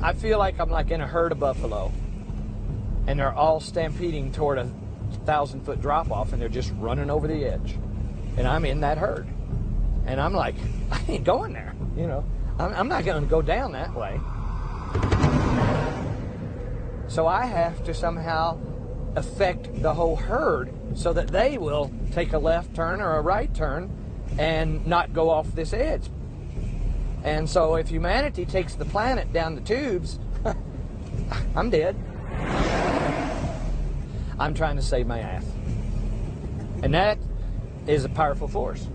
I feel like I'm like in a herd of buffalo, and they're all stampeding toward a 1,000-foot drop-off, and they're just running over the edge. And I'm in that herd. And I'm like, I ain't going there, you know. I'm not going to go down that way. So I have to somehow affect the whole herd so that they will take a left turn or a right turn and not go off this edge. And so if humanity takes the planet down the tubes, I'm dead. I'm trying to save my ass. And that is a powerful force.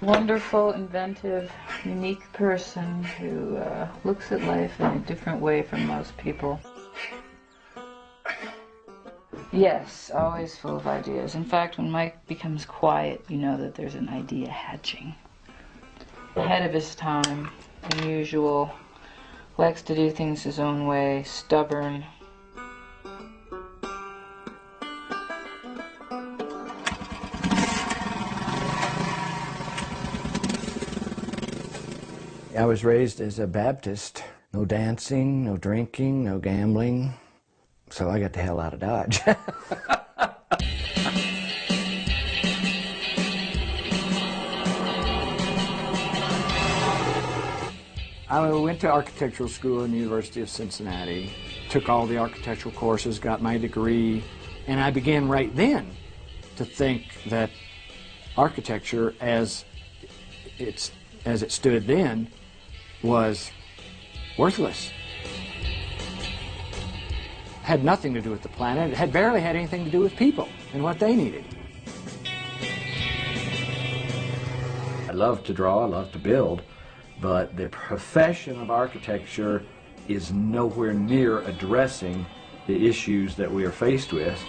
Wonderful, inventive, unique person who looks at life in a different way from most people. Yes, always full of ideas. In fact, when Mike becomes quiet, you know that there's an idea hatching. Ahead of his time, unusual, likes to do things his own way, stubborn. I was raised as a Baptist. No dancing, no drinking, no gambling. So I got the hell out of Dodge. I went to architectural school in the University of Cincinnati, took all the architectural courses, got my degree, and I began right then to think that architecture as it stood then was worthless. Had nothing to do with the planet. It had barely had anything to do with people and what they needed. I love to draw, I love to build, but the profession of architecture is nowhere near addressing the issues that we are faced with.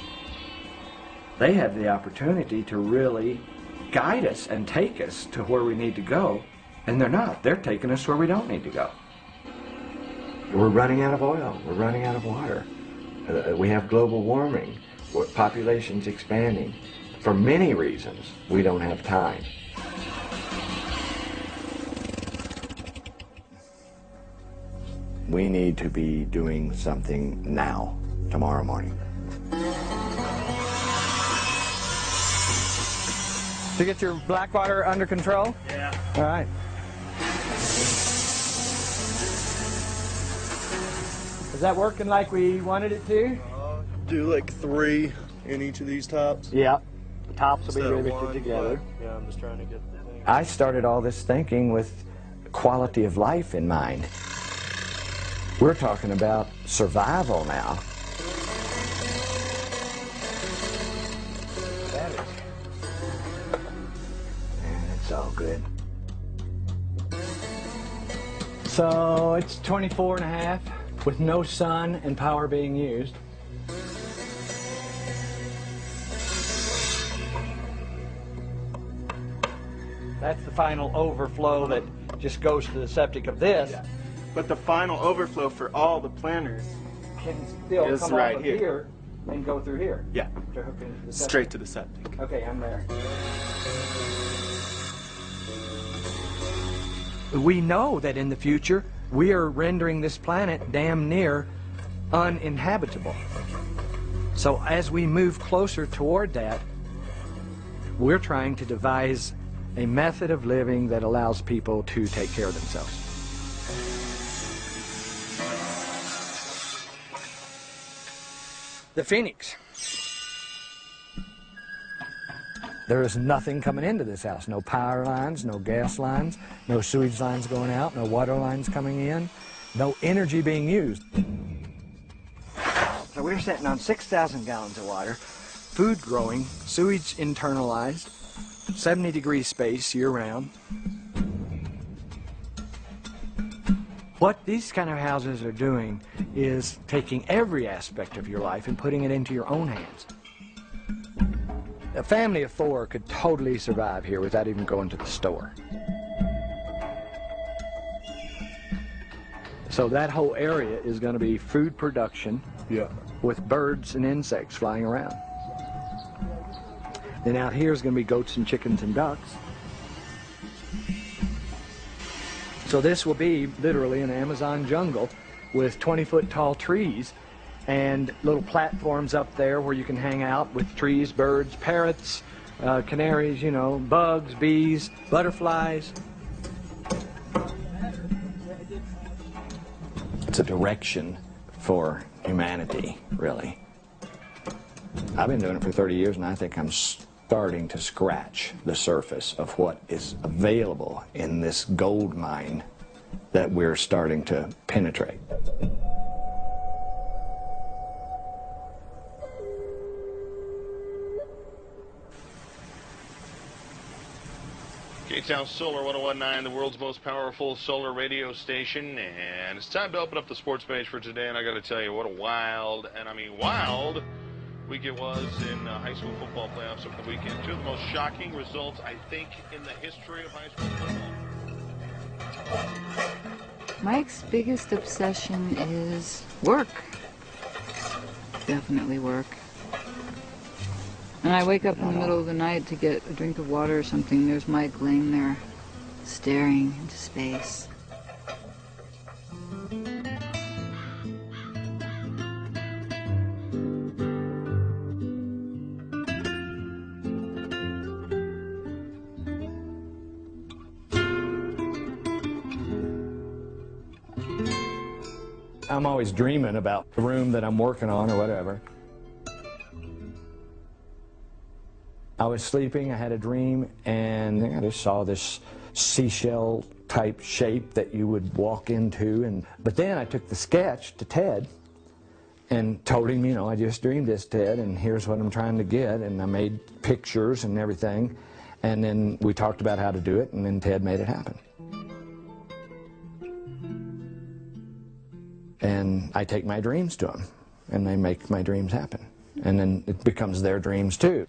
They have the opportunity to really guide us and take us to where we need to go. And they're not. They're taking us where we don't need to go. We're running out of oil. We're running out of water. We have global warming. Population's expanding. For many reasons, we don't have time. We need to be doing something now, tomorrow morning. To get your black water under control? Yeah. All right. Is that working like we wanted it to? Do like 3 in each of these tops. Yeah. The tops will be Instead of riveted one, together. but, yeah, I'm just trying to get the thing. I started all this thinking with quality of life in mind. We're talking about survival now. It's all good. So it's 24 and a half with no sun and power being used. That's the final overflow that just goes to the septic of this. Yeah. But the final overflow for all the planters Can still is come right off of here. here and go through here. Yeah, To hook into the septic. straight to the septic. Okay, I'm there. We know that in the future we are rendering this planet damn near uninhabitable. So as we move closer toward that, we're trying to devise a method of living that allows people to take care of themselves. The Phoenix. There is nothing coming into this house. No power lines, no gas lines, no sewage lines going out, no water lines coming in, no energy being used. So we're sitting on 6,000 gallons of water, food growing, sewage internalized, 70-degree space year-round. What these kind of houses are doing is taking every aspect of your life and putting it into your own hands. A family of 4 could totally survive here without even going to the store. So that whole area is going to be food production, with birds and insects flying around. Then out here is going to be goats and chickens and ducks. So this will be literally an Amazon jungle with 20-foot tall trees and little platforms up there where you can hang out with trees, birds, parrots, canaries, you know, bugs, bees, butterflies. It's a direction for humanity, really. I've been doing it for 30 years, and I think I'm starting to scratch the surface of what is available in this gold mine that we're starting to penetrate. K-Town Solar 1019, the world's most powerful solar radio station, and it's time to open up the sports page for today, and I got to tell you, what a wild, and I mean wild, week it was in high school football playoffs over the weekend. Two of the most shocking results, I think, in the history of high school football. Mike's biggest obsession is work. Definitely work. And I wake up in the middle of the night to get a drink of water or something. There's Mike laying there, staring into space. I'm always dreaming about the room that I'm working on or whatever. I was sleeping, I had a dream, and I just saw this seashell type shape that you would walk into. But then I took the sketch to Ted and told him, you know, I just dreamed this, Ted, and here's what I'm trying to get. And I made pictures and everything. And then we talked about how to do it, and then Ted made it happen. And I take my dreams to them, and they make my dreams happen. And then it becomes their dreams too.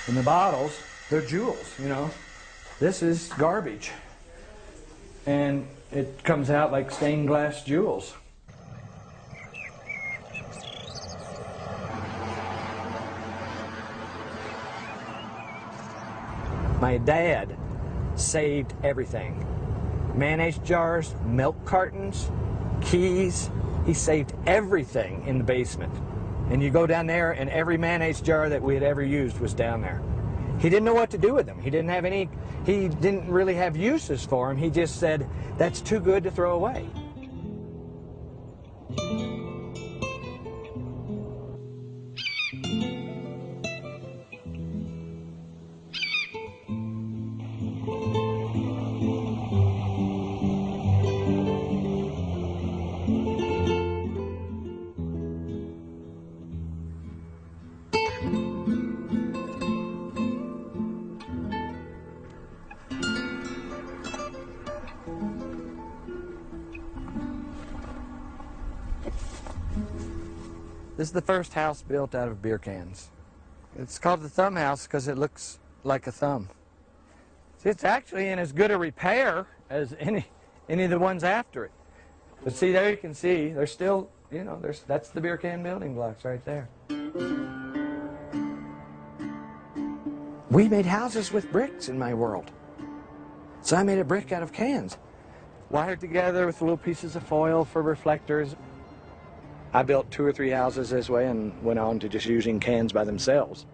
And the bottles, they're jewels, you know. This is garbage. And it comes out like stained glass jewels. My dad saved everything. Mayonnaise jars, milk cartons, keys. He saved everything in the basement. And you go down there, and every mayonnaise jar that we had ever used was down there. He didn't know what to do with them. He didn't really have uses for them. He just said, that's too good to throw away. This is the first house built out of beer cans. It's called the thumb house because it looks like a thumb. See, it's actually in as good a repair as any of the ones after it. But see, there you can see, there's still, you know, that's the beer can building blocks right there. We made houses with bricks in my world. So I made a brick out of cans, wired together with little pieces of foil for reflectors. I built 2 or 3 houses this way and went on to just using cans by themselves.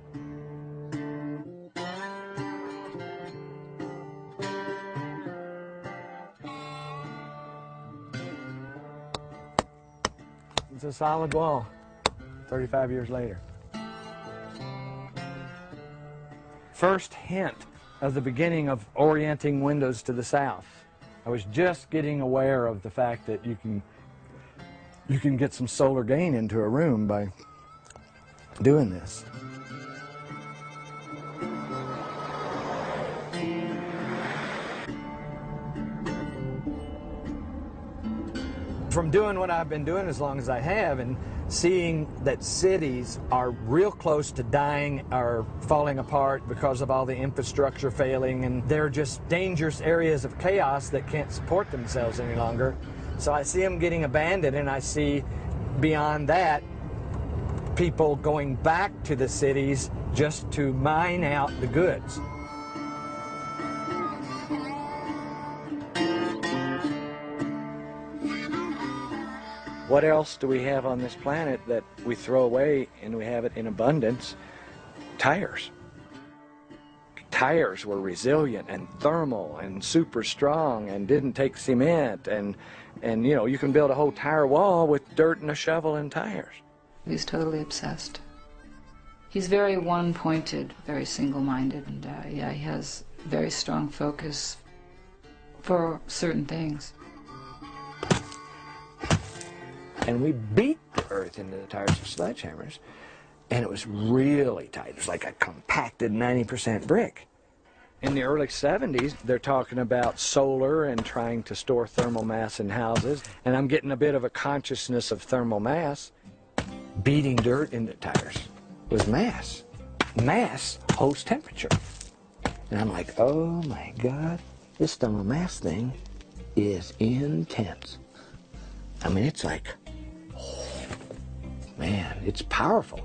It's a solid wall, 35 years later. First hint of the beginning of orienting windows to the south. I was just getting aware of the fact that you can get some solar gain into a room by doing this. From doing what I've been doing as long as I have and seeing that cities are real close to dying or falling apart because of all the infrastructure failing, and they're just dangerous areas of chaos that can't support themselves any longer. So I see them getting abandoned, and I see beyond that people going back to the cities just to mine out the goods. What else do we have on this planet that we throw away and we have it in abundance? Tires. Tires were resilient and thermal and super strong and didn't take cement, and you know, you can build a whole tire wall with dirt and a shovel and tires. He's totally obsessed. He's very one-pointed, very single-minded, and yeah, he has very strong focus for certain things. And we beat the earth into the tires with sledgehammers, and it was really tight. It was like a compacted 90% brick. In the early 70s, they're talking about solar and trying to store thermal mass in houses, and I'm getting a bit of a consciousness of thermal mass. Beating dirt into tires was mass. Mass holds temperature. And I'm like, oh my God, this thermal mass thing is intense. I mean, it's like, oh, man, it's powerful.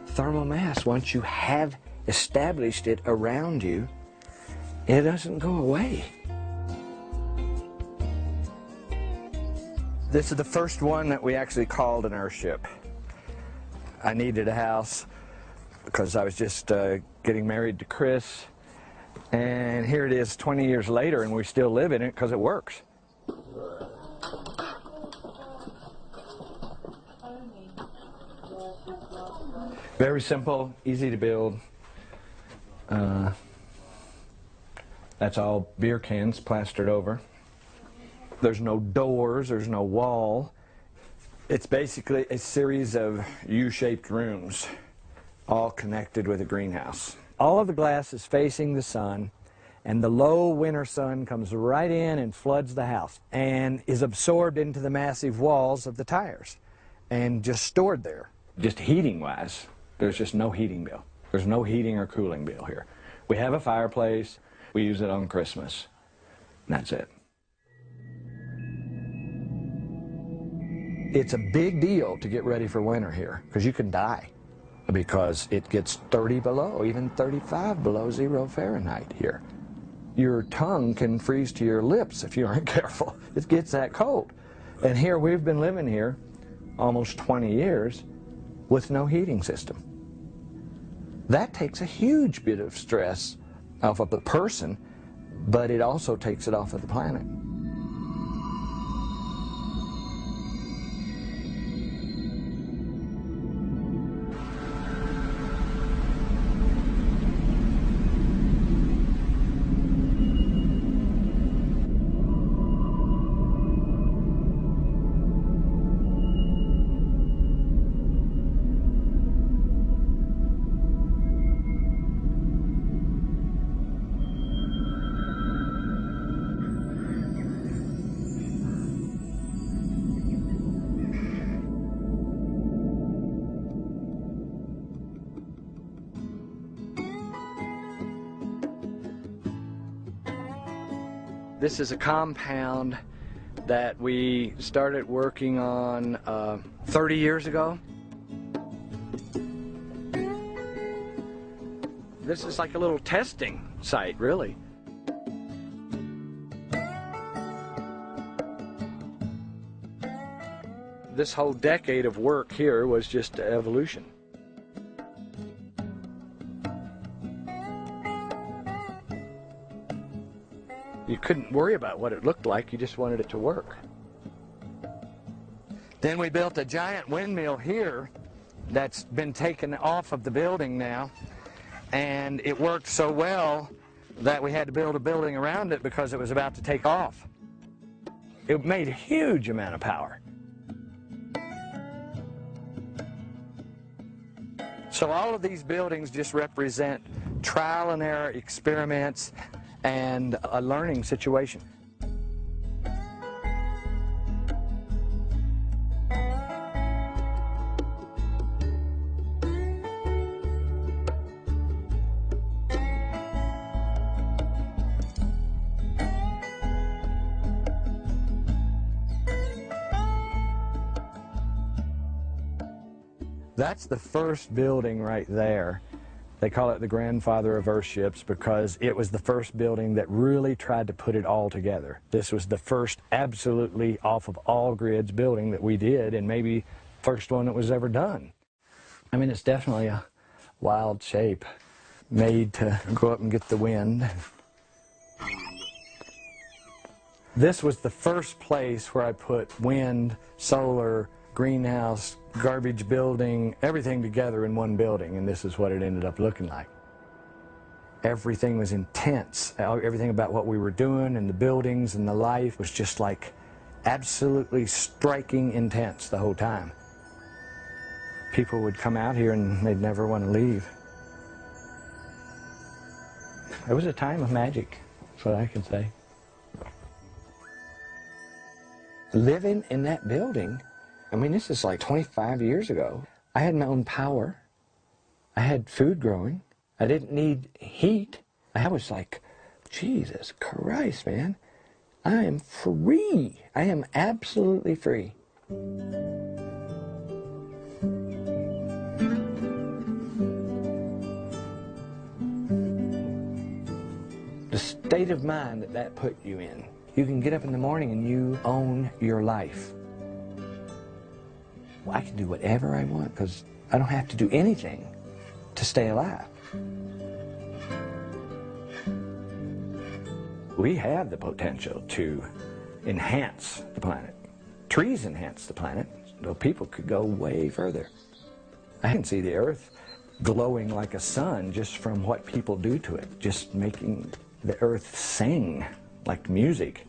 Thermal mass, once you have established it around you, it doesn't go away. This is the first one that we actually called an airship. I needed a house because I was just getting married to Chris, and here it is 20 years later, and we still live in it because it works. Very simple, easy to build. That's all beer cans plastered over. There's no doors, there's no wall. It's basically a series of U-shaped rooms, all connected with a greenhouse. All of the glass is facing the sun, and the low winter sun comes right in and floods the house and is absorbed into the massive walls of the tires and just stored there. Just heating-wise, there's just no heating bill. There's no heating or cooling bill here. We have a fireplace. We use it on Christmas. And that's it. It's a big deal to get ready for winter here because you can die because it gets 30 below, even 35 below 0 Fahrenheit here. Your tongue can freeze to your lips if you aren't careful. It gets that cold. And here we've been living here almost 20 years with no heating system. That takes a huge bit of stress off of the person, but it also takes it off of the planet. This is a compound that we started working on 30 years ago. This is like a little testing site, really. This whole decade of work here was just evolution. You couldn't worry about what it looked like, you just wanted it to work. Then we built a giant windmill here that's been taken off of the building now, and it worked so well that we had to build a building around it because it was about to take off. It made a huge amount of power. So all of these buildings just represent trial and error experiments and a learning situation. That's the first building right there. They call it the grandfather of earthships because it was the first building that really tried to put it all together. This was the first absolutely off of all grids building that we did, and maybe first one that was ever done. I mean, it's definitely a wild shape, made to go up and get the wind. This was the first place where I put wind, solar, greenhouse, garbage building, everything together in one building, and this is what it ended up looking like. Everything was intense. Everything about what we were doing and the buildings and the life was just like absolutely striking intense the whole time. People would come out here and they'd never want to leave. It was a time of magic, that's what I can say. Living in that building, I mean, this is like 25 years ago. I had my own power. I had food growing. I didn't need heat. I was like, Jesus Christ, man. I am free. I am absolutely free. The state of mind that that put you in. You can get up in the morning and you own your life. I can do whatever I want because I don't have to do anything to stay alive. We have the potential to enhance the planet. Trees enhance the planet, though people could go way further. I can see the earth glowing like a sun just from what people do to it, just making the earth sing like music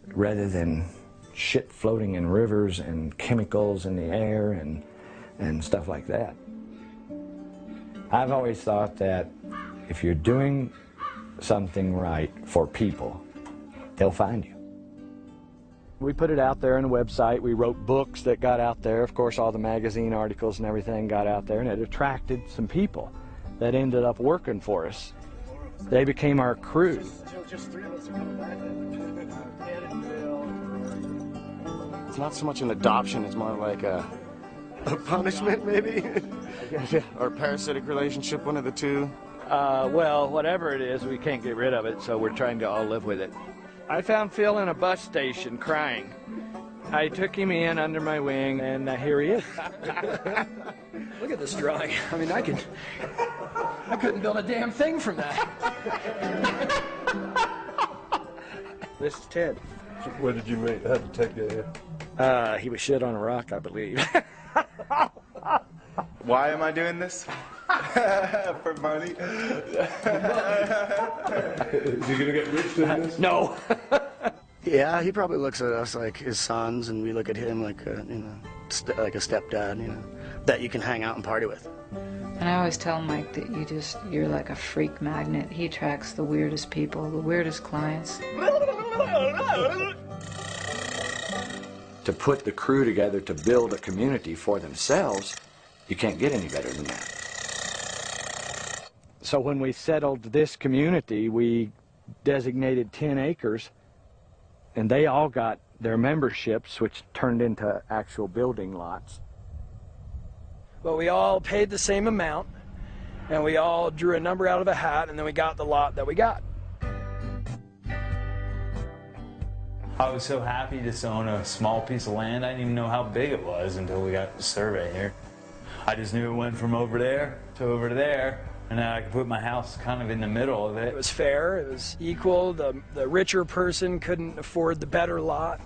rather than shit floating in rivers and chemicals in the air and stuff like that. I've always thought that if you're doing something right for people, they'll find you. We put it out there on the website. We wrote books that got out there. Of course, all the magazine articles and everything got out there, and it attracted some people that ended up working for us. They became our crew. Just 3 of us are coming back then. It's not so much an adoption, it's more like a punishment, maybe? Or a parasitic relationship, one of the two. Well, whatever it is, we can't get rid of it, so we're trying to all live with it. I found Phil in a bus station crying. I took him in under my wing, and here he is. Look at this drawing. I mean, I couldn't build a damn thing from that. This is Ted. Where did you meet? How did Ted get here? He was shit on a rock, I believe. Why am I doing this? For money. Is he gonna get rich doing this? No. Yeah, he probably looks at us like his sons, and we look at him like like a stepdad, that you can hang out and party with. And I always tell Mike that you're like a freak magnet. He attracts the weirdest people, the weirdest clients. To put the crew together to build a community for themselves, you can't get any better than that. So when we settled this community, we designated 10 acres, and they all got their memberships, which turned into actual building lots. But we all paid the same amount, and we all drew a number out of a hat, and then we got the lot that we got. I was so happy to own a small piece of land. I didn't even know how big it was until we got the survey here. I just knew it went from over there to over there, and then I could put my house kind of in the middle of it. It was fair, it was equal. The richer person couldn't afford the better lot,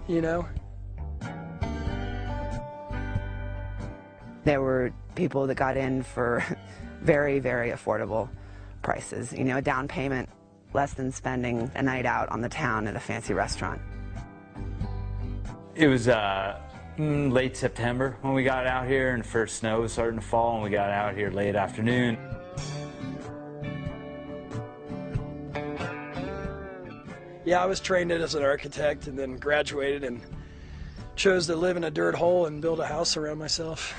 There were people that got in for very, very affordable prices. A down payment less than spending a night out on the town at a fancy restaurant. It was late September when we got out here, and the first snow was starting to fall, and we got out here late afternoon. Yeah, I was trained as an architect and then graduated and chose to live in a dirt hole and build a house around myself.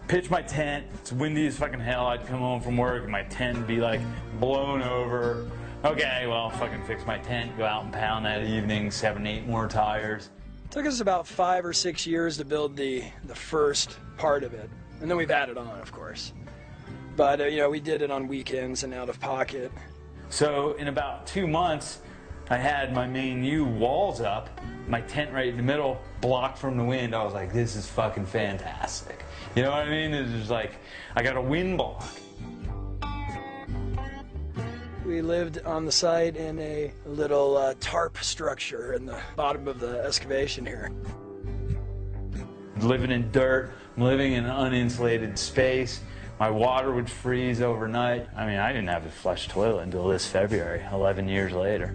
Pitch my tent. It's windy as fucking hell. I'd come home from work and my tent would be like blown over. Okay, well, fucking fix my tent, go out and pound that evening, 7, 8 more tires. It took us about 5 or 6 years to build the first part of it. And then we've added on, of course. But, we did it on weekends and out of pocket. So in about 2 months, I had my main U walls up, my tent right in the middle, blocked from the wind. I was like, this is fucking fantastic. You know what I mean? It's just like, I got a wind block. We lived on the site in a little tarp structure in the bottom of the excavation here. Living in dirt, living in an uninsulated space. My water would freeze overnight. I mean, I didn't have a flush toilet until this February, 11 years later.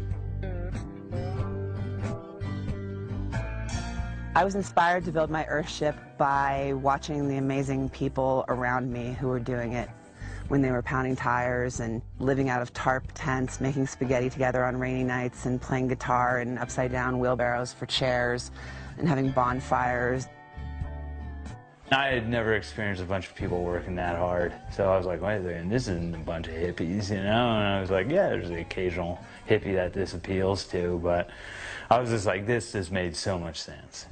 I was inspired to build my Earthship by watching the amazing people around me who were doing it when they were pounding tires and living out of tarp tents, making spaghetti together on rainy nights and playing guitar in upside-down wheelbarrows for chairs and having bonfires. I had never experienced a bunch of people working that hard, so I was like, wait a second, this isn't a bunch of hippies, And I was like, yeah, there's the occasional hippie that this appeals to, but I was just like, this just made so much sense.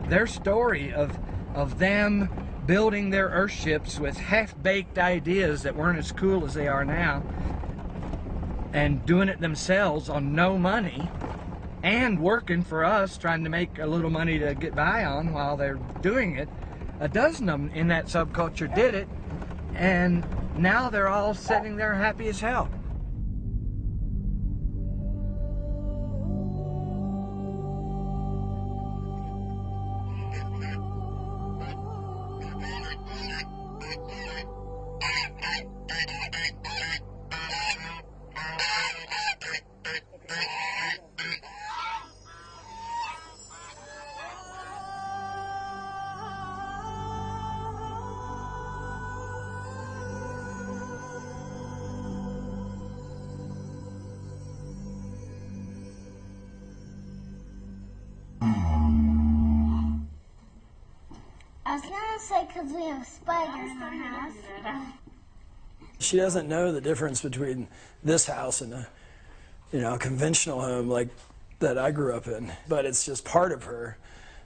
Their story of them building their Earthships with half-baked ideas that weren't as cool as they are now, and doing it themselves on no money, and working for us, trying to make a little money to get by on while they're doing it. A dozen of them in that subculture did it, and now they're all sitting there happy as hell. I was gonna say because we have spiders in our house. She doesn't know the difference between this house and a conventional home like that I grew up in. But it's just part of her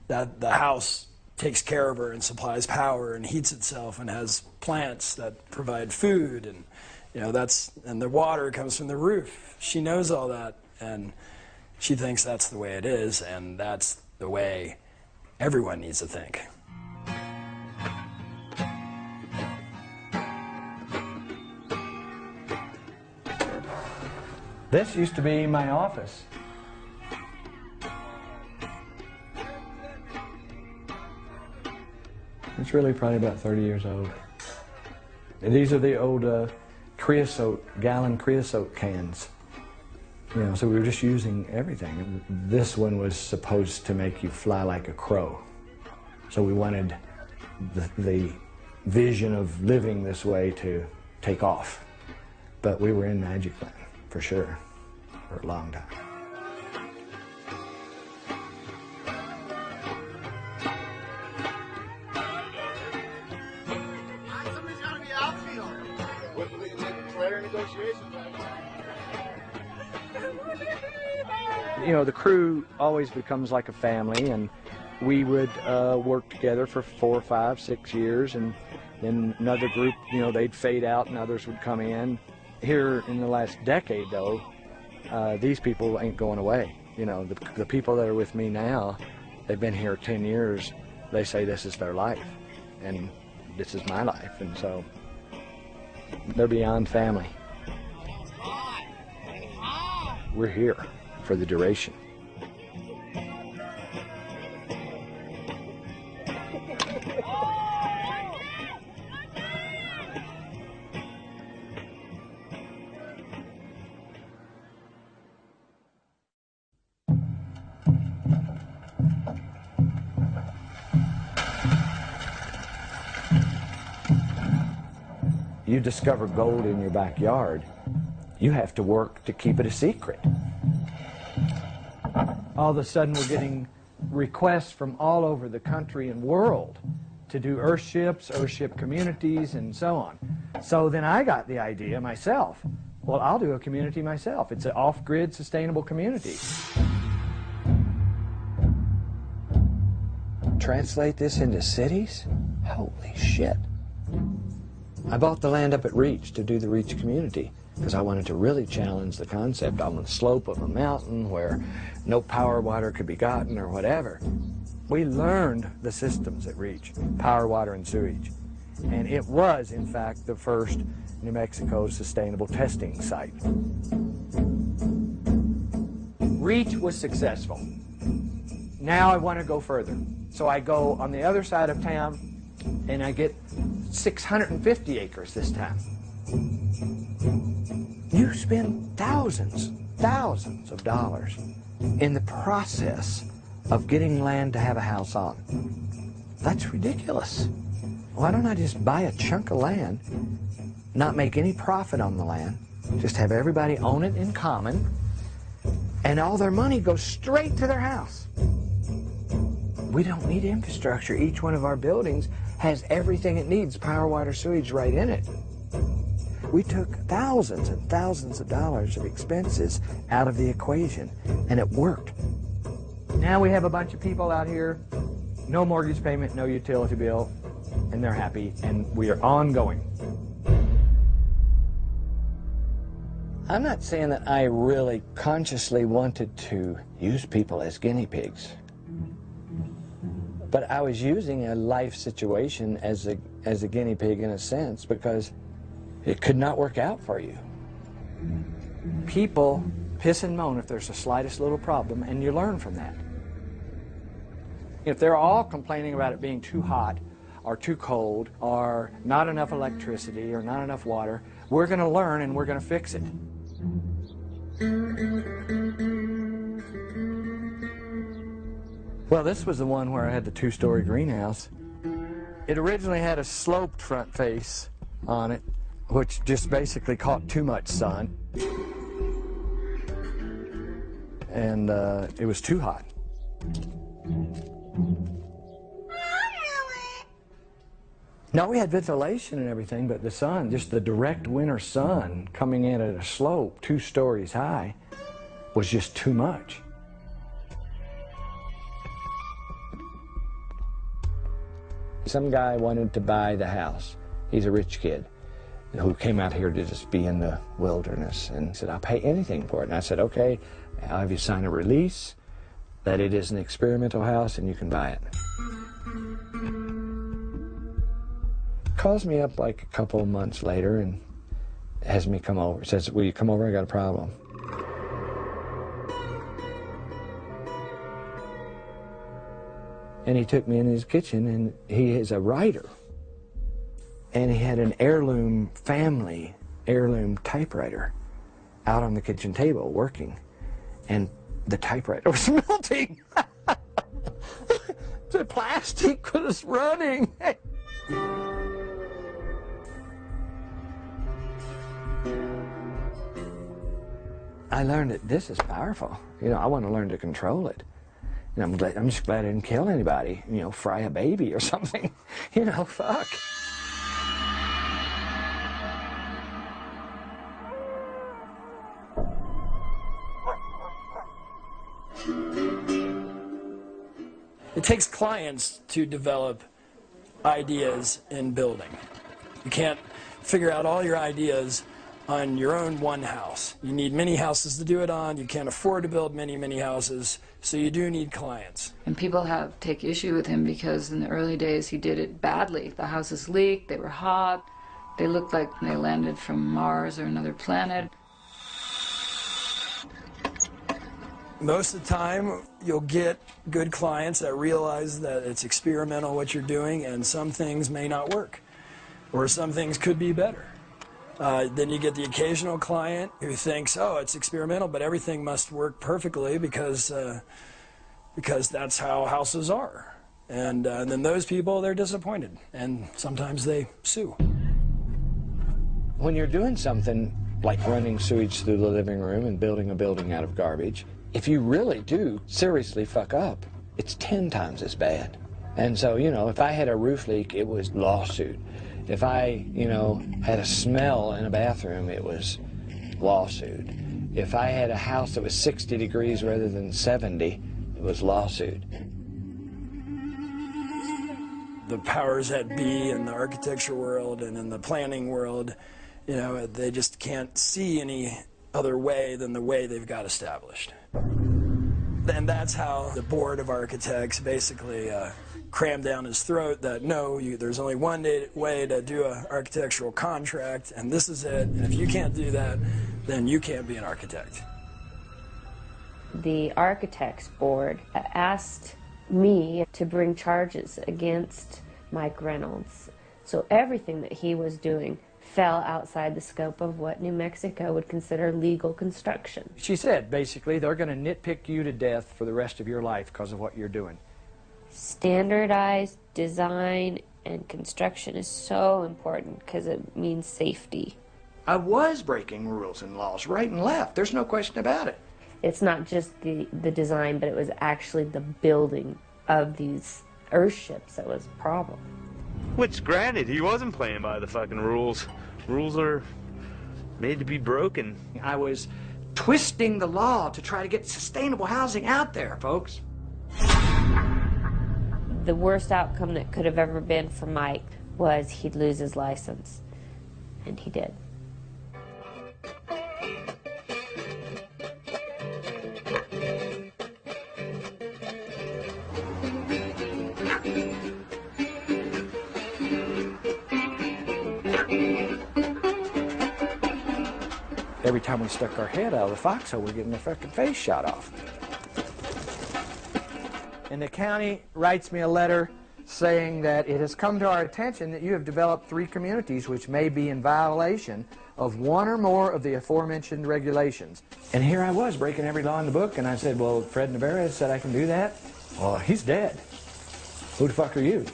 that the house takes care of her and supplies power and heats itself and has plants that provide food and and the water comes from the roof. She knows all that And she thinks that's the way it is, and that's the way everyone needs to think. This used to be my office. It's really probably about 30 years old. And these are the old gallon creosote cans. You know, so we were just using everything. This one was supposed to make you fly like a crow. So we wanted the vision of living this way to take off. But we were in Magic Land, for sure, for a long time. Somebody's got to be outfield. What will we take player negotiations? You know, the crew always becomes like a family, and we would work together for 4, 5, 6 years, and then another group, you know, they'd fade out and others would come in. Here in the last decade, though, these people ain't going away. You know, the people that are with me now, they've been here 10 years. They say this is their life, and this is my life, and so they're beyond family. We're here for the duration. You discover gold in your backyard, you have to work to keep it a secret. All of a sudden we're getting requests from all over the country and world to do earthship communities, and so on. So then I got the idea myself, well, I'll do a community myself. It's an off-grid sustainable community. Translate this into cities? Holy shit. I bought the land up at Reach to do the Reach community because I wanted to really challenge the concept on the slope of a mountain where no power water could be gotten or whatever. We learned the systems at Reach, power, water, and sewage. And it was, in fact, the first New Mexico sustainable testing site. Reach was successful. Now I want to go further. So I go on the other side of town and I get 650 acres this time. You spend thousands of dollars in the process of getting land to have a house on. That's ridiculous. Why don't I just buy a chunk of land, not make any profit on the land, just have everybody own it in common, and all their money goes straight to their house? We don't need infrastructure. Each one of our buildings has everything it needs, power, water, sewage right in it. We took thousands and thousands of dollars of expenses out of the equation, and it worked. Now we have a bunch of people out here, no mortgage payment, no utility bill, and they're happy, and we are ongoing. I'm not saying that I really consciously wanted to use people as guinea pigs, but I was using a life situation as a guinea pig in a sense, because it could not work out for you. People piss and moan if there's the slightest little problem, and you learn from that. If they're all complaining about it being too hot or too cold or not enough electricity or not enough water, we're going to learn and we're going to fix it. Well, this was the one where I had the 2-story greenhouse. It originally had a sloped front face on it, which just basically caught too much sun. And it was too hot. No, we had ventilation and everything, but the sun, just the direct winter sun coming in at a slope 2 stories high, was just too much. Some guy wanted to buy the house. He's a rich kid who came out here to just be in the wilderness, and he said, I'll pay anything for it. And I said, okay, I'll have you sign a release that it is an experimental house and you can buy it. Calls me up like a couple of months later and has me come over. Says, will you come over? I got a problem. And he took me in his kitchen, and he is a writer. And he had an heirloom typewriter out on the kitchen table working. And the typewriter was melting. The plastic was running. I learned that this is powerful. You know, I want to learn to control it. And I'm just glad I didn't kill anybody, you know, fry a baby or something. You know, fuck. It takes clients to develop ideas in building. You can't figure out all your ideas on your own one house. You need many houses to do it on. You can't afford to build many houses, so you do need clients. And people take issue with him because in the early days he did it badly. The houses leaked, they were hot, they looked like they landed from Mars or another planet. Most of the time, you'll get good clients that realize that it's experimental what you're doing, and some things may not work, or some things could be better. Then you get the occasional client who thinks, oh, it's experimental, but everything must work perfectly because that's how houses are. And then those people, they're disappointed, and sometimes they sue. When you're doing something like running sewage through the living room and building a building out of garbage, if you really do seriously fuck up, it's 10 times as bad. And so, you know, if I had a roof leak, it was lawsuit. If I, you know, had a smell in a bathroom, it was lawsuit. If I had a house that was 60 degrees rather than 70, it was lawsuit. The powers that be in the architecture world and in the planning world, you know, they just can't see any other way than the way they've got established. And that's how the board of architects basically crammed down his throat that no, there's only one way to do an architectural contract, and this is it. And if you can't do that, then you can't be an architect. The architects board asked me to bring charges against Mike Reynolds. So everything that he was doing fell outside the scope of what New Mexico would consider legal construction. She said, basically, they're going to nitpick you to death for the rest of your life because of what you're doing. Standardized design and construction is so important because it means safety. I was breaking rules and laws right and left. There's no question about it. It's not just the design, but it was actually the building of these earthships that was a problem. Which, granted, he wasn't playing by the fucking rules. Rules are made to be broken. I was twisting the law to try to get sustainable housing out there, folks. The worst outcome that could have ever been for Mike was he'd lose his license, and he did. Every time we stuck our head out of the foxhole, we're getting the fucking face shot off. And the county writes me a letter saying that it has come to our attention that you have developed 3 communities which may be in violation of one or more of the aforementioned regulations. And here I was breaking every law in the book, and I said, well, Fred Navarez said I can do that. Well, he's dead. Who the fuck are you?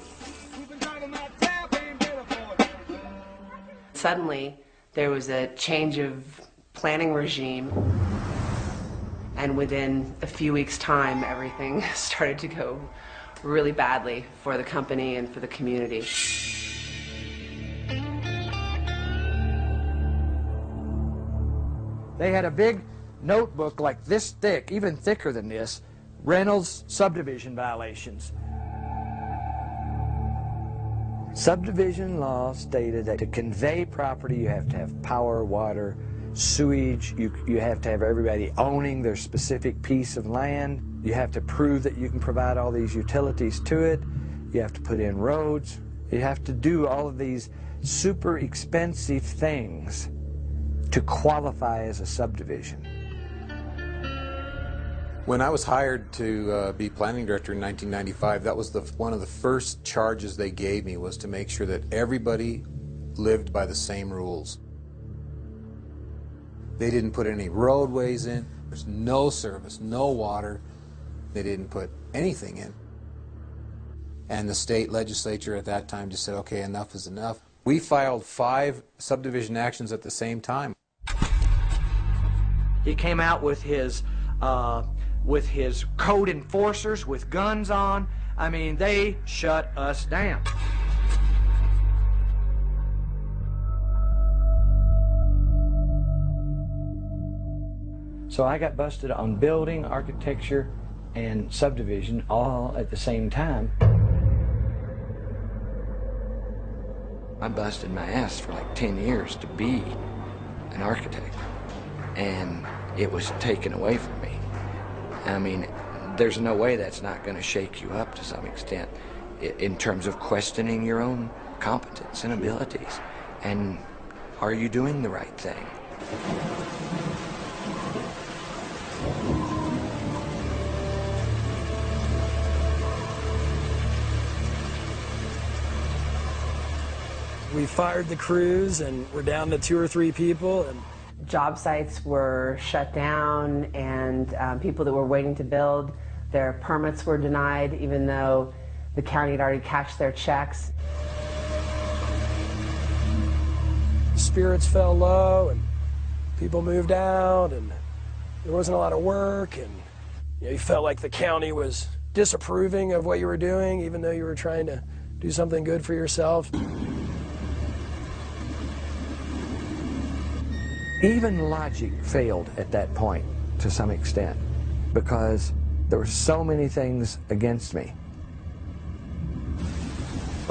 Suddenly, there was a change of planning regime, and within a few weeks' time, everything started to go really badly for the company and for the community. They had a big notebook like this thick, even thicker than this, Reynolds subdivision violations. Subdivision law stated that to convey property you have to have power, water, sewage. You have to have everybody owning their specific piece of land. You have to prove that you can provide all these utilities to it. You have to put in roads. You have to do all of these super expensive things to qualify as a subdivision. When I was hired to be planning director in 1995, that was one of the first charges they gave me, was to make sure that everybody lived by the same rules. They didn't put any roadways in. There's no service, no water. They didn't put anything in. And the state legislature at that time just said, okay, enough is enough. We filed 5 subdivision actions at the same time. He came out with his code enforcers with guns on. I mean, they shut us down. So I got busted on building, architecture, and subdivision all at the same time. I busted my ass for like 10 years to be an architect, and it was taken away from me. I mean, there's no way that's not going to shake you up to some extent in terms of questioning your own competence and abilities. And are you doing the right thing? We fired the crews and we're down to 2 or 3 people. And job sites were shut down, and people that were waiting to build, their permits were denied even though the county had already cashed their checks. Spirits fell low and people moved out, and there wasn't a lot of work, and you felt like the county was disapproving of what you were doing even though you were trying to do something good for yourself. Even logic failed at that point to some extent because there were so many things against me.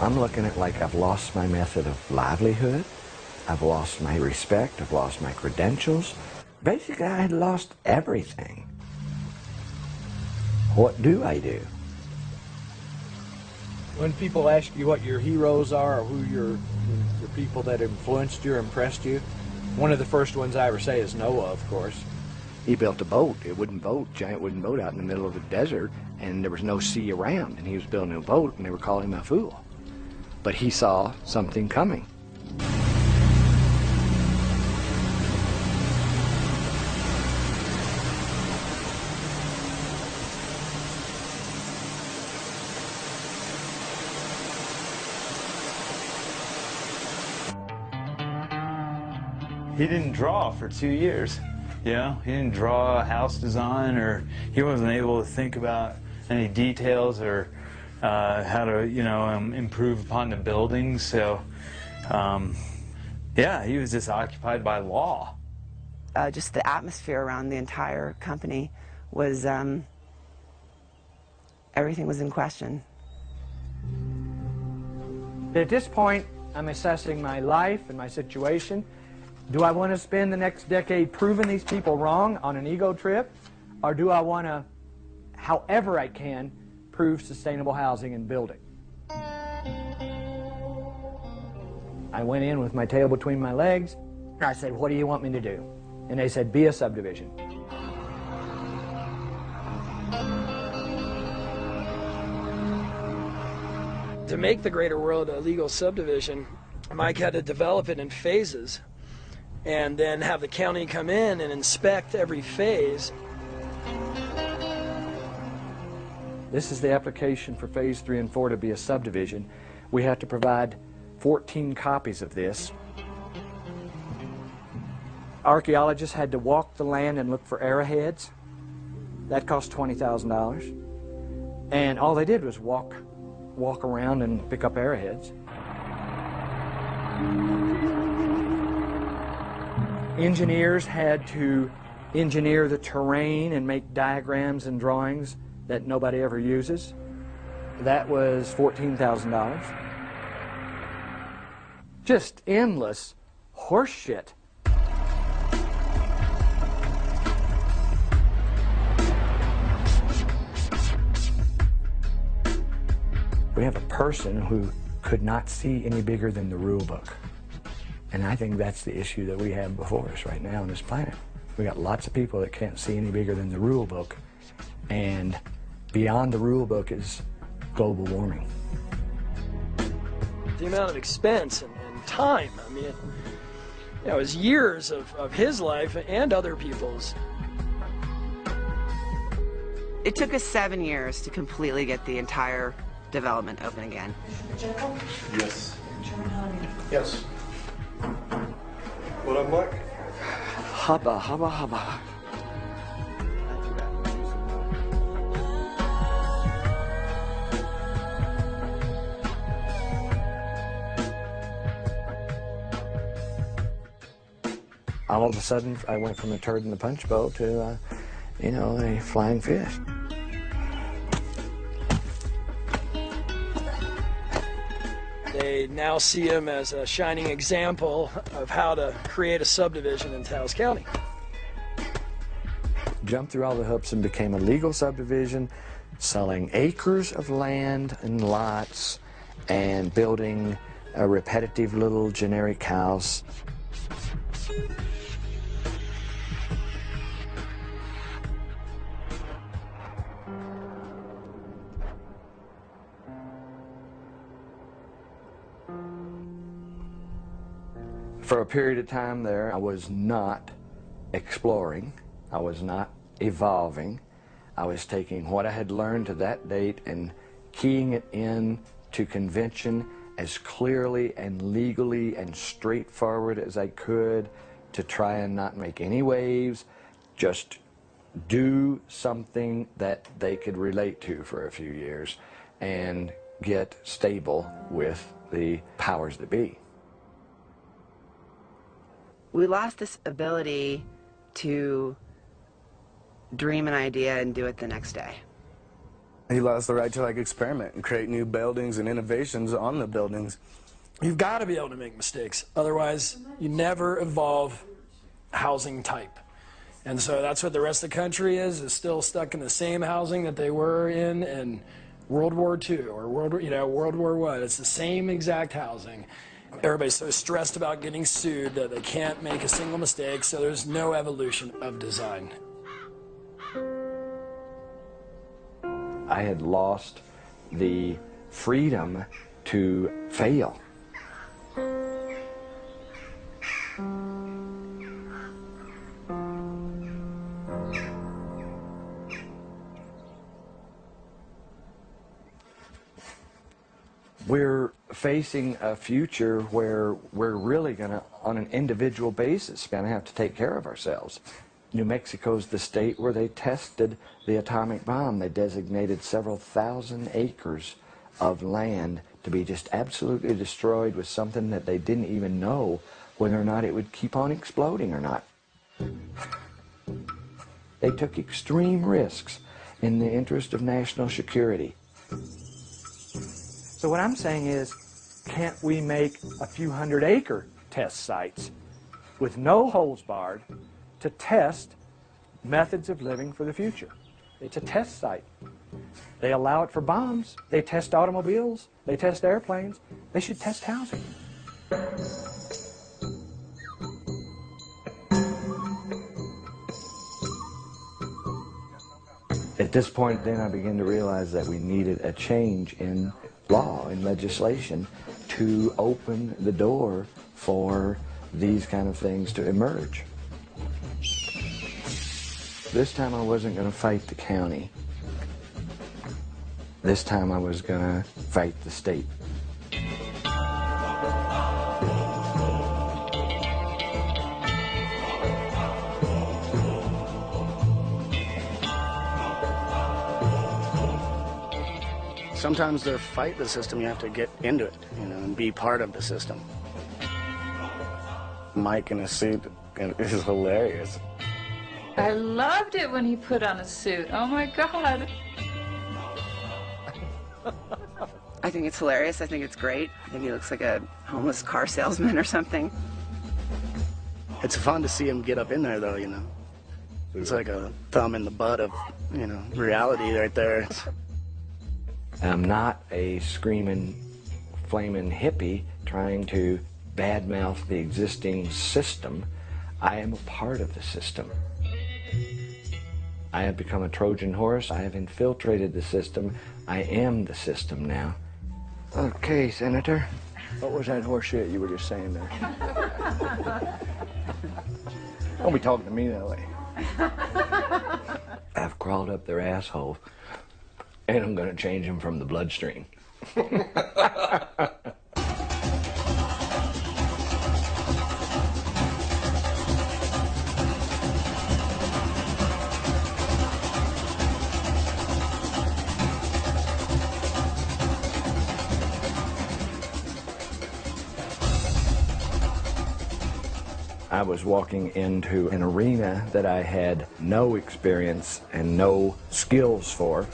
I'm looking at like I've lost my method of livelihood, I've lost my respect, I've lost my credentials. Basically, I had lost everything. What do I do? When people ask you what your heroes are or who your people that influenced you or impressed you, one of the first ones I ever say is Noah, of course. He built a boat, a giant wooden boat out in the middle of the desert, and there was no sea around, and he was building a boat, and they were calling him a fool. But he saw something coming. He didn't draw for 2 years. You know, he didn't draw a house design, or he wasn't able to think about any details or how to, you know, improve upon the buildings. So, yeah, he was just occupied by law. Just the atmosphere around the entire company was, everything was in question. At this point, I'm assessing my life and my situation. Do I want to spend the next decade proving these people wrong on an ego trip? Or do I want to, however I can, prove sustainable housing and building? I went in with my tail between my legs. And I said, what do you want me to do? And they said, be a subdivision. To make the Greater World a legal subdivision, Mike had to develop it in phases and then have the county come in and inspect every phase. This is the application for phase 3 and 4 to be a subdivision. We have to provide 14 copies of this. Archaeologists had to walk the land and look for arrowheads. That cost $20,000. And all they did was walk around and pick up arrowheads. Engineers had to engineer the terrain and make diagrams and drawings that nobody ever uses. That was $14,000. Just endless horse shit. We have a person who could not see any bigger than the rule book. And I think that's the issue that we have before us right now on this planet. We got lots of people that can't see any bigger than the rule book. And beyond the rule book is global warming. The amount of expense and time, I mean, it was years of his life and other people's. It took us 7 years to completely get the entire development open again. Yes. Yes. What up, Mike? Hubba, hubba, hubba. All of a sudden, I went from a turd in the punch bowl to, you know, a flying fish. They now see him as a shining example of how to create a subdivision in Taos County. Jumped through all the hoops and became a legal subdivision, selling acres of land and lots and building a repetitive little generic house. For a period of time there, I was not exploring, I was not evolving. I was taking what I had learned to that date and keying it in to convention as clearly and legally and straightforward as I could to try and not make any waves, just do something that they could relate to for a few years and get stable with the powers that be. We lost this ability to dream an idea and do it the next day. He lost the right to experiment and create new buildings and innovations on the buildings. You've got to be able to make mistakes. Otherwise, you never evolve housing type. And so that's what the rest of the country is still stuck in the same housing that they were in World War II or World War I. It's the same exact housing. Everybody's so stressed about getting sued that they can't make a single mistake, so there's no evolution of design. I had lost the freedom to fail. We're facing a future where we're really going to, on an individual basis, going to have to take care of ourselves. New Mexico's the state where they tested the atomic bomb. They designated several thousand acres of land to be just absolutely destroyed with something that they didn't even know whether or not it would keep on exploding or not. They took extreme risks in the interest of national security. So what I'm saying is, can't we make a few 100-acre test sites with no holes barred to test methods of living for the future? It's a test site. They allow it for bombs. They test automobiles. They test airplanes. They should test housing. At this point, then, I began to realize that we needed a change in law and legislation to open the door for these kind of things to emerge. This time I wasn't going to fight the county. This time I was going to fight the state. Sometimes to fight the system, you have to get into it, and be part of the system. Mike in a suit is hilarious. I loved it when he put on a suit. Oh my God. I think it's hilarious. I think it's great. I think he looks like a homeless car salesman or something. It's fun to see him get up in there, though, It's like a thumb in the butt of, reality right there. I'm not a screaming, flaming hippie trying to badmouth the existing system. I am a part of the system. I have become a Trojan horse. I have infiltrated the system. I am the system now. Okay, Senator. What was that horse shit you were just saying there? Don't be talking to me that way. I've crawled up their asshole, and I'm going to change them from the bloodstream. I was walking into an arena that I had no experience and no skills for.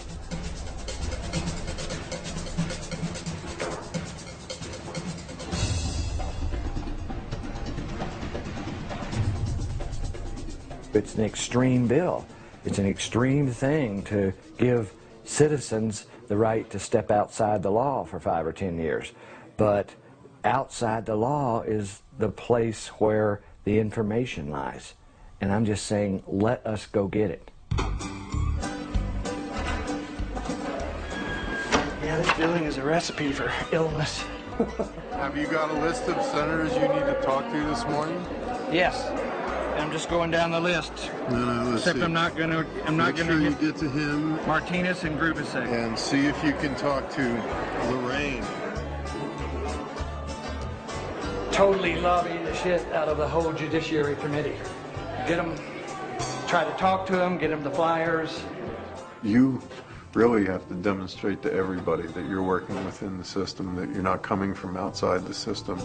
It's an extreme bill. It's an extreme thing to give citizens the right to step outside the law for 5 or 10 years. But outside the law is the place where the information lies. And I'm just saying, let us go get it. Yeah, this building is a recipe for illness. Have you got a list of senators you need to talk to this morning? Yes. I'm just going down the list. Except I'm not going to you get to him. Martinez and Grubasek. And see if you can talk to Lorraine. Totally lobby the shit out of the whole Judiciary Committee. Get them, try to talk to them, get them the flyers. You really have to demonstrate to everybody that you're working within the system, that you're not coming from outside the system.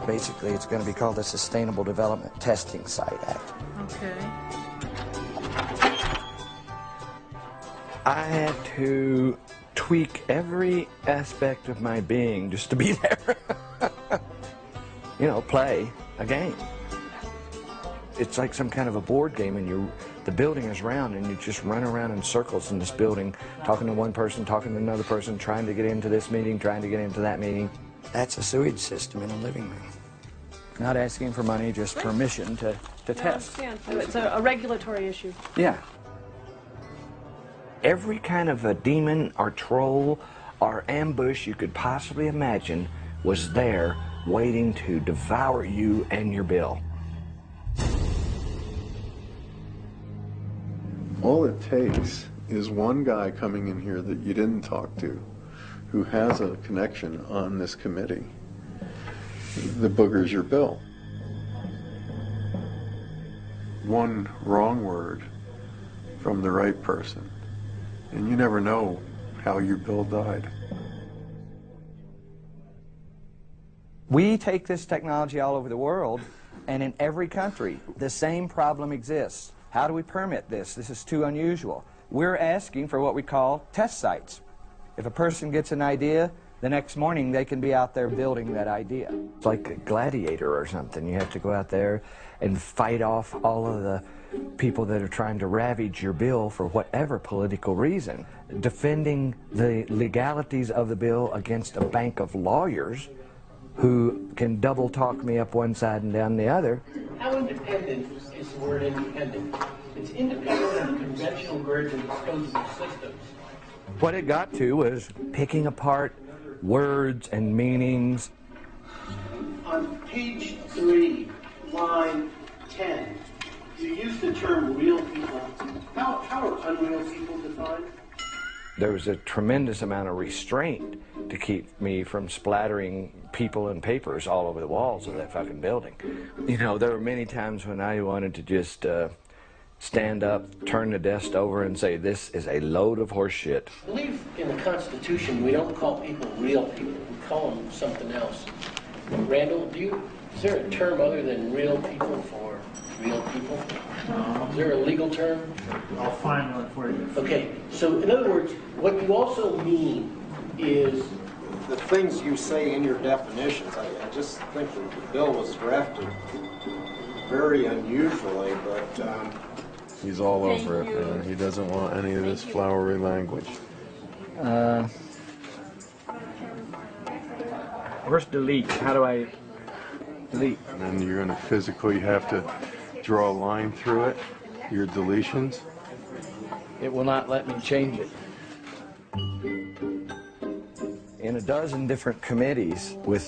Basically, it's going to be called the Sustainable Development Testing Site Act. Okay. I had to tweak every aspect of my being just to be there. You know, play a game. It's like some kind of a board game, and the building is round, and you just run around in circles in this building, talking to one person, talking to another person, trying to get into this meeting, trying to get into that meeting. That's a sewage system in a living room. Not asking for money, just permission to test. I understand. It's a regulatory issue. Yeah. Every kind of a demon or troll or ambush you could possibly imagine was there waiting to devour you and your bill. All it takes is one guy coming in here that you didn't talk to, who has a connection on this committee. The booger's your bill. One wrong word from the right person, and you never know how your bill died. We take this technology all over the world, and in every country, the same problem exists. How do we permit this? This is too unusual. We're asking for what we call test sites. If a person gets an idea, the next morning they can be out there building that idea. It's like a gladiator or something. You have to go out there and fight off all of the people that are trying to ravage your bill for whatever political reason. Defending the legalities of the bill against a bank of lawyers who can double talk me up one side and down the other. How independent is the word independent? It's independent of conventional grids and disposable systems. What it got to was picking apart words and meanings. On page 3, line 10, you use the term real people. How are unreal people defined? There was a tremendous amount of restraint to keep me from splattering people and papers all over the walls of that fucking building. You know, there were many times when I wanted to just stand up, turn the desk over, and say, this is a load of horse shit. I believe in the Constitution we don't call people real people. We call them something else. Randall, is there a term other than real people for real people? Is there a legal term? I'll find one for you. Okay, so in other words, what you also mean is the things you say in your definitions. I just think that the bill was drafted very unusually, but he's all over it, man. He doesn't want any of this flowery language. Where's delete? How do I delete? And then you're going to physically have to draw a line through it, your deletions. It will not let me change it. In a dozen different committees with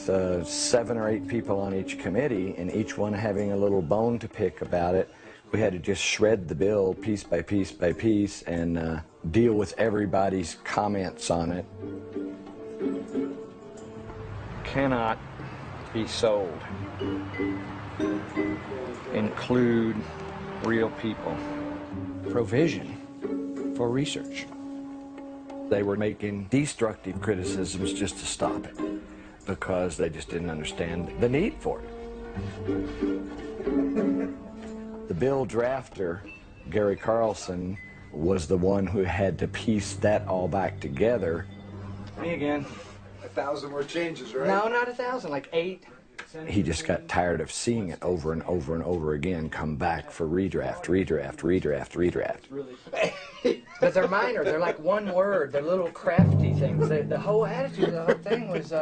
7 or 8 people on each committee and each one having a little bone to pick about it, we had to just shred the bill piece by piece by piece and deal with everybody's comments on it. Cannot be sold. Include real people. Provision for research. They were making destructive criticisms just to stop it because they just didn't understand the need for it. The bill drafter, Gary Carlson, was the one who had to piece that all back together. Me again. 1,000 more changes, right? No, not 1,000, like 8. He just got tired of seeing it over and over and over again come back for redraft, redraft, redraft, redraft. But they're minor. They're like one word. They're little crafty things. The whole attitude of the whole thing was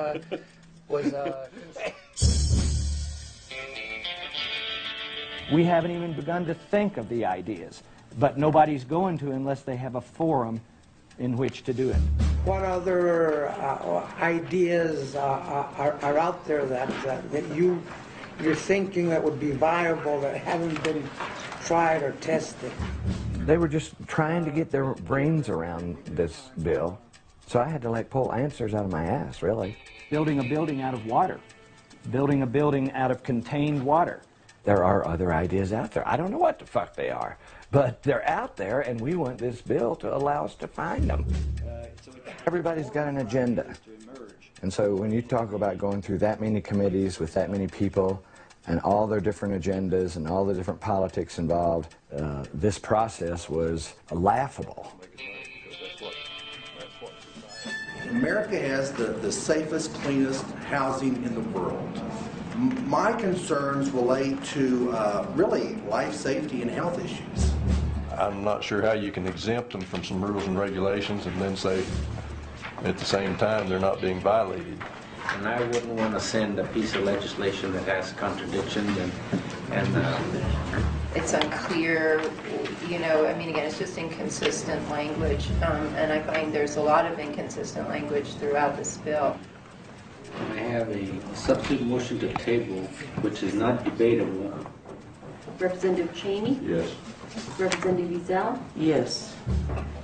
we haven't even begun to think of the ideas, but nobody's going to unless they have a forum in which to do it. What other ideas are out there that you're thinking that would be viable that haven't been tried or tested? They were just trying to get their brains around this bill, so I had to pull answers out of my ass, really. Building a building out of water. Building a building out of contained water. There are other ideas out there. I don't know what the fuck they are, but they're out there, and we want this bill to allow us to find them. Everybody's got an agenda. And so when you talk about going through that many committees with that many people and all their different agendas and all the different politics involved, this process was laughable. America has the safest, cleanest housing in the world. My concerns relate to really life safety and health issues. I'm not sure how you can exempt them from some rules and regulations and then say at the same time they're not being violated. And I wouldn't want to send a piece of legislation that has contradictions and it's unclear, I mean, again, it's just inconsistent language, and I find there's a lot of inconsistent language throughout this bill. I have a substitute motion to table, which is not debatable. Representative Cheney? Yes. Representative Ezell? Yes.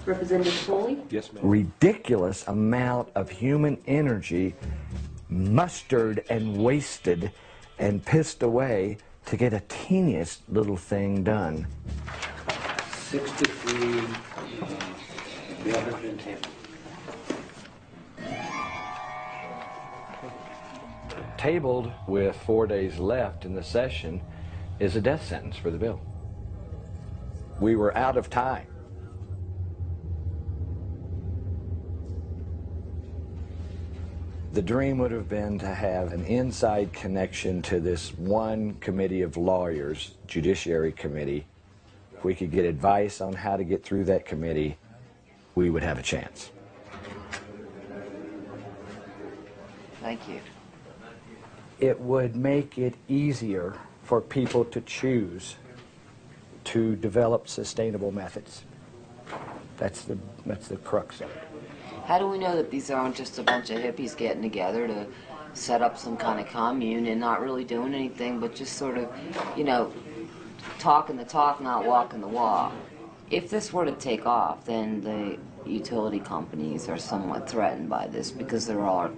Representative Foley? Yes, ma'am. Ridiculous amount of human energy mustered and wasted and pissed away to get a teeniest little thing done. 6 to 3, the other been tabled. Tabled with 4 days left in the session is a death sentence for the bill. We were out of time. The dream would have been to have an inside connection to this one committee of lawyers, Judiciary Committee. If we could get advice on how to get through that committee, we would have a chance. Thank you. It would make it easier for people to choose to develop sustainable methods. That's the crux of it. How do we know that these aren't just a bunch of hippies getting together to set up some kind of commune and not really doing anything but just sort of, talking the talk, not walking the walk? If this were to take off, then the utility companies are somewhat threatened by this because there are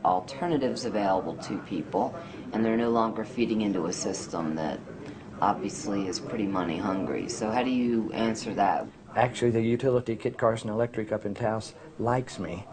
alternatives available to people, and they're no longer feeding into a system that obviously is pretty money hungry. So how do you answer that? Actually, the utility, Kit Carson Electric up in Taos, likes me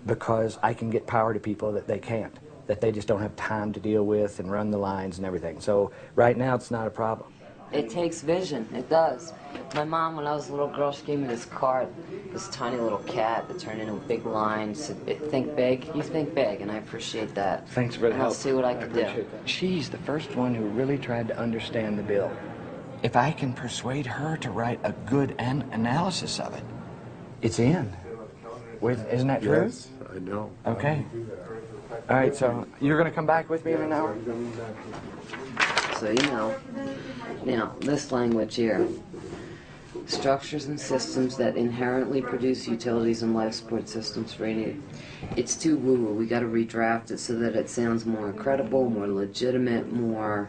because I can get power to people that they can't, that they just don't have time to deal with and run the lines and everything. So right now it's not a problem. It takes vision, it does. My mom, when I was a little girl, she gave me this card, this tiny little cat that turned into a big line. Said, think big, you think big, and I appreciate that. Thanks for the help. I'll see what I can do. That. She's the first one who really tried to understand the bill. If I can persuade her to write a good analysis of it, it's in. Isn't that true? Yes, I know. Okay. All right, so you're going to come back with me in an hour? So, you know, now, this language here, structures and systems that inherently produce utilities and life support systems for any, it's too woo-woo. We got to redraft it so that it sounds more credible, more legitimate, more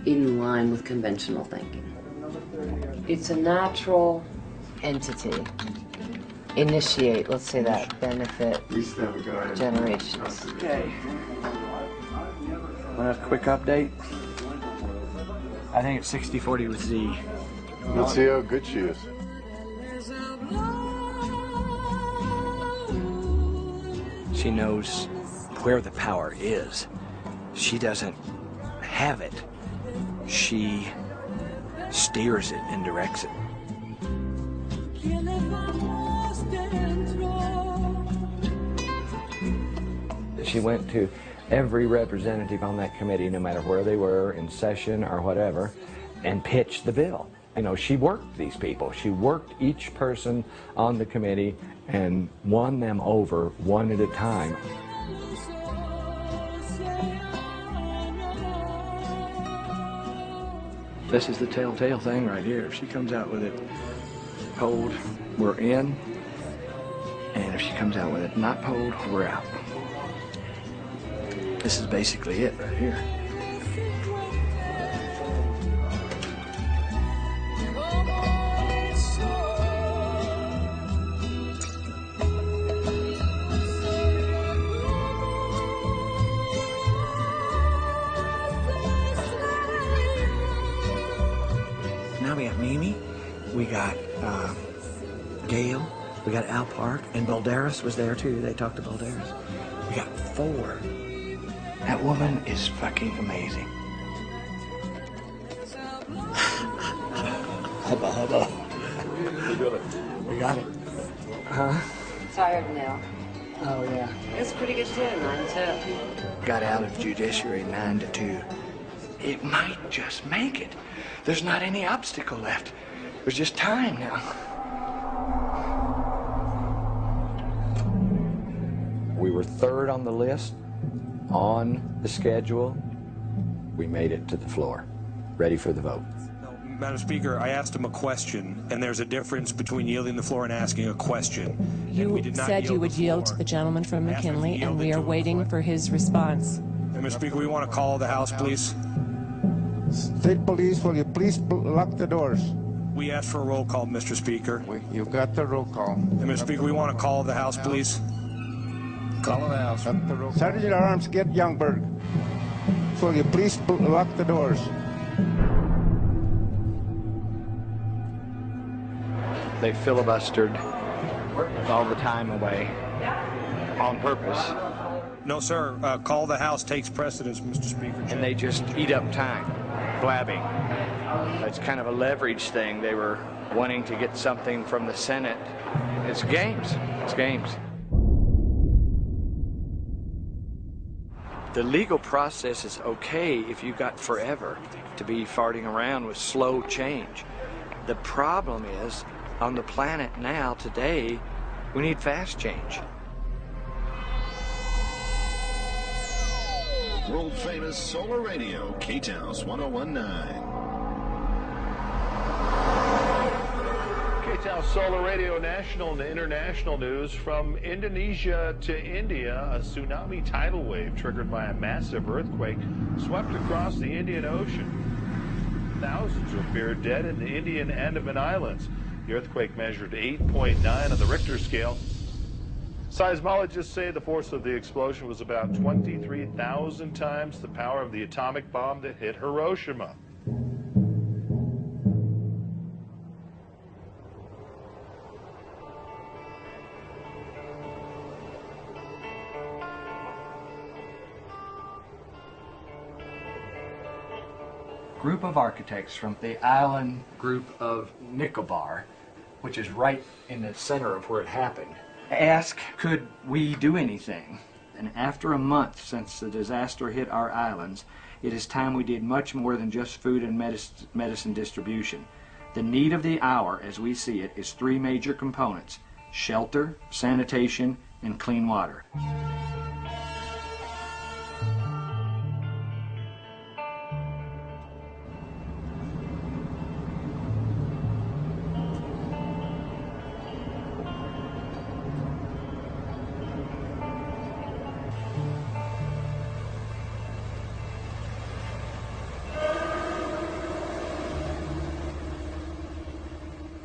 in line with conventional thinking. It's a natural entity. Initiate, let's say that, benefit generations. Okay. Want a quick update? I think it's 60-40 with Z. Let's see how good she is. She knows where the power is. She doesn't have it. She steers it and directs it. She went to every representative on that committee, no matter where they were, in session or whatever, and pitched the bill. You know, she worked these people. She worked each person on the committee and won them over one at a time. This is the telltale thing right here. If she comes out with it pulled, we're in. And if she comes out with it not pulled, we're out. This is basically it right here. Now we got Mimi, we got Gail, we got Al Park, and Balderas was there too. They talked to Balderas. We got 4. That woman is fucking amazing. Hubba hubba. We got it. We got it. Huh? Tired now. Oh yeah. It's pretty good too, 9 to 2. Got out of judiciary 9 to 2. It might just make it. There's not any obstacle left. There's just time now. We were 3rd on the list, on the schedule. We made it to the floor, ready for the vote. Madam Speaker, I asked him a question, and there's a difference between yielding the floor and asking a question. You said you would yield to the gentleman from McKinley, and we are waiting for his response. Madam Speaker, we want to call the House, please. State Police, will you please lock the doors? We asked for a roll call, Mr. Speaker. You got the roll call. Mr. Speaker, we want to call the House, please. Call the House. Sergeant at Arms, get Youngberg. Will you please lock the doors? They filibustered all the time away on purpose. No, sir. Call the House takes precedence, Mr. Speaker. And they just eat up time, blabbing. It's kind of a leverage thing. They were wanting to get something from the Senate. It's games. It's games. The legal process is okay if you've got forever to be farting around with slow change. The problem is, on the planet now, today, we need fast change. World famous solar radio, K-Taus 1019. K-Taus Solar Radio national and international news. From Indonesia to India, a tsunami tidal wave triggered by a massive earthquake swept across the Indian Ocean. Thousands are feared dead in the Indian Andaman Islands. The earthquake measured 8.9 on the Richter scale. Seismologists say the force of the explosion was about 23,000 times the power of the atomic bomb that hit Hiroshima. Group of architects from the island group of Nicobar, which is right in the center of where it happened, asked, could we do anything? And after a month since the disaster hit our islands, it is time we did much more than just food and medicine distribution. The need of the hour, as we see it, is 3 major components: shelter, sanitation, and clean water.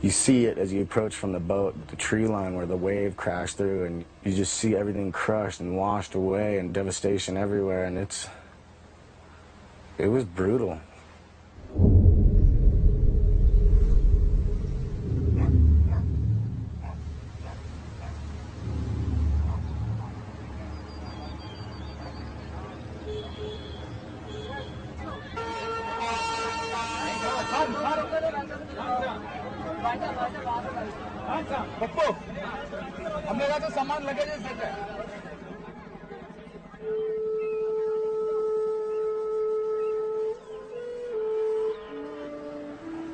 You see it as you approach from the boat, the tree line where the wave crashed through, and you just see everything crushed and washed away and devastation everywhere, and it was brutal.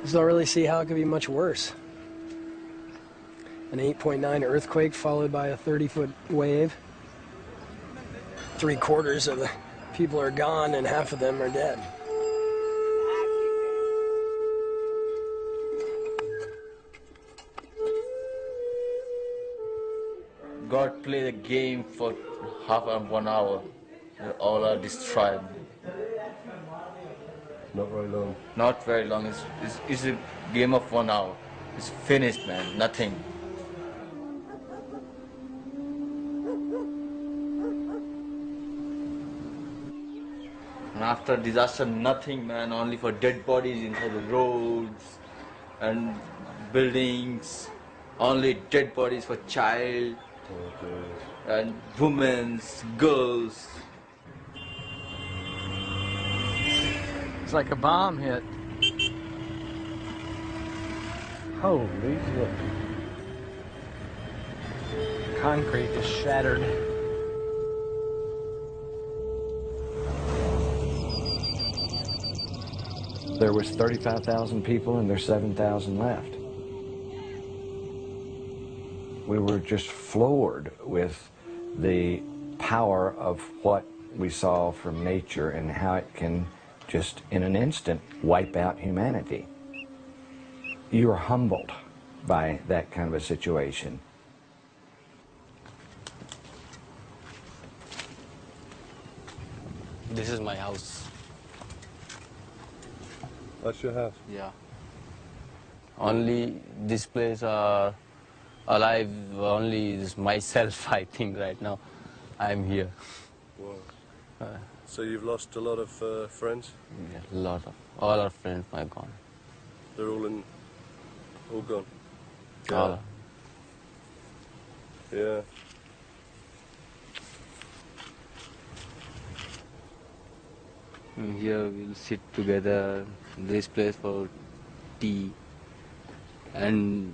Just don't really see how it could be much worse. An 8.9 earthquake followed by a 30-foot wave. 3/4 of the people are gone and half of them are dead. God played a game for half and 1 hour. All are destroyed. Not very long. Not very long. It's a game of 1 hour. It's finished, man. Nothing. And after disaster, nothing, man. Only for dead bodies inside the roads and buildings. Only dead bodies for child and women, girls. It's like a bomb hit. Holy shit. Concrete is shattered. There was 35,000 people and there's 7,000 left. We were just floored with the power of what we saw from nature and how it can just in an instant wipe out humanity. You are humbled by that kind of a situation. This is my house. That's your house? Yeah. Only this place alive, only is myself, I think, right now. I'm here. Wow. So you've lost a lot of friends? Yeah, a lot of, all our friends are gone. They're all gone? All. Yeah. Here we'll sit together in this place for tea and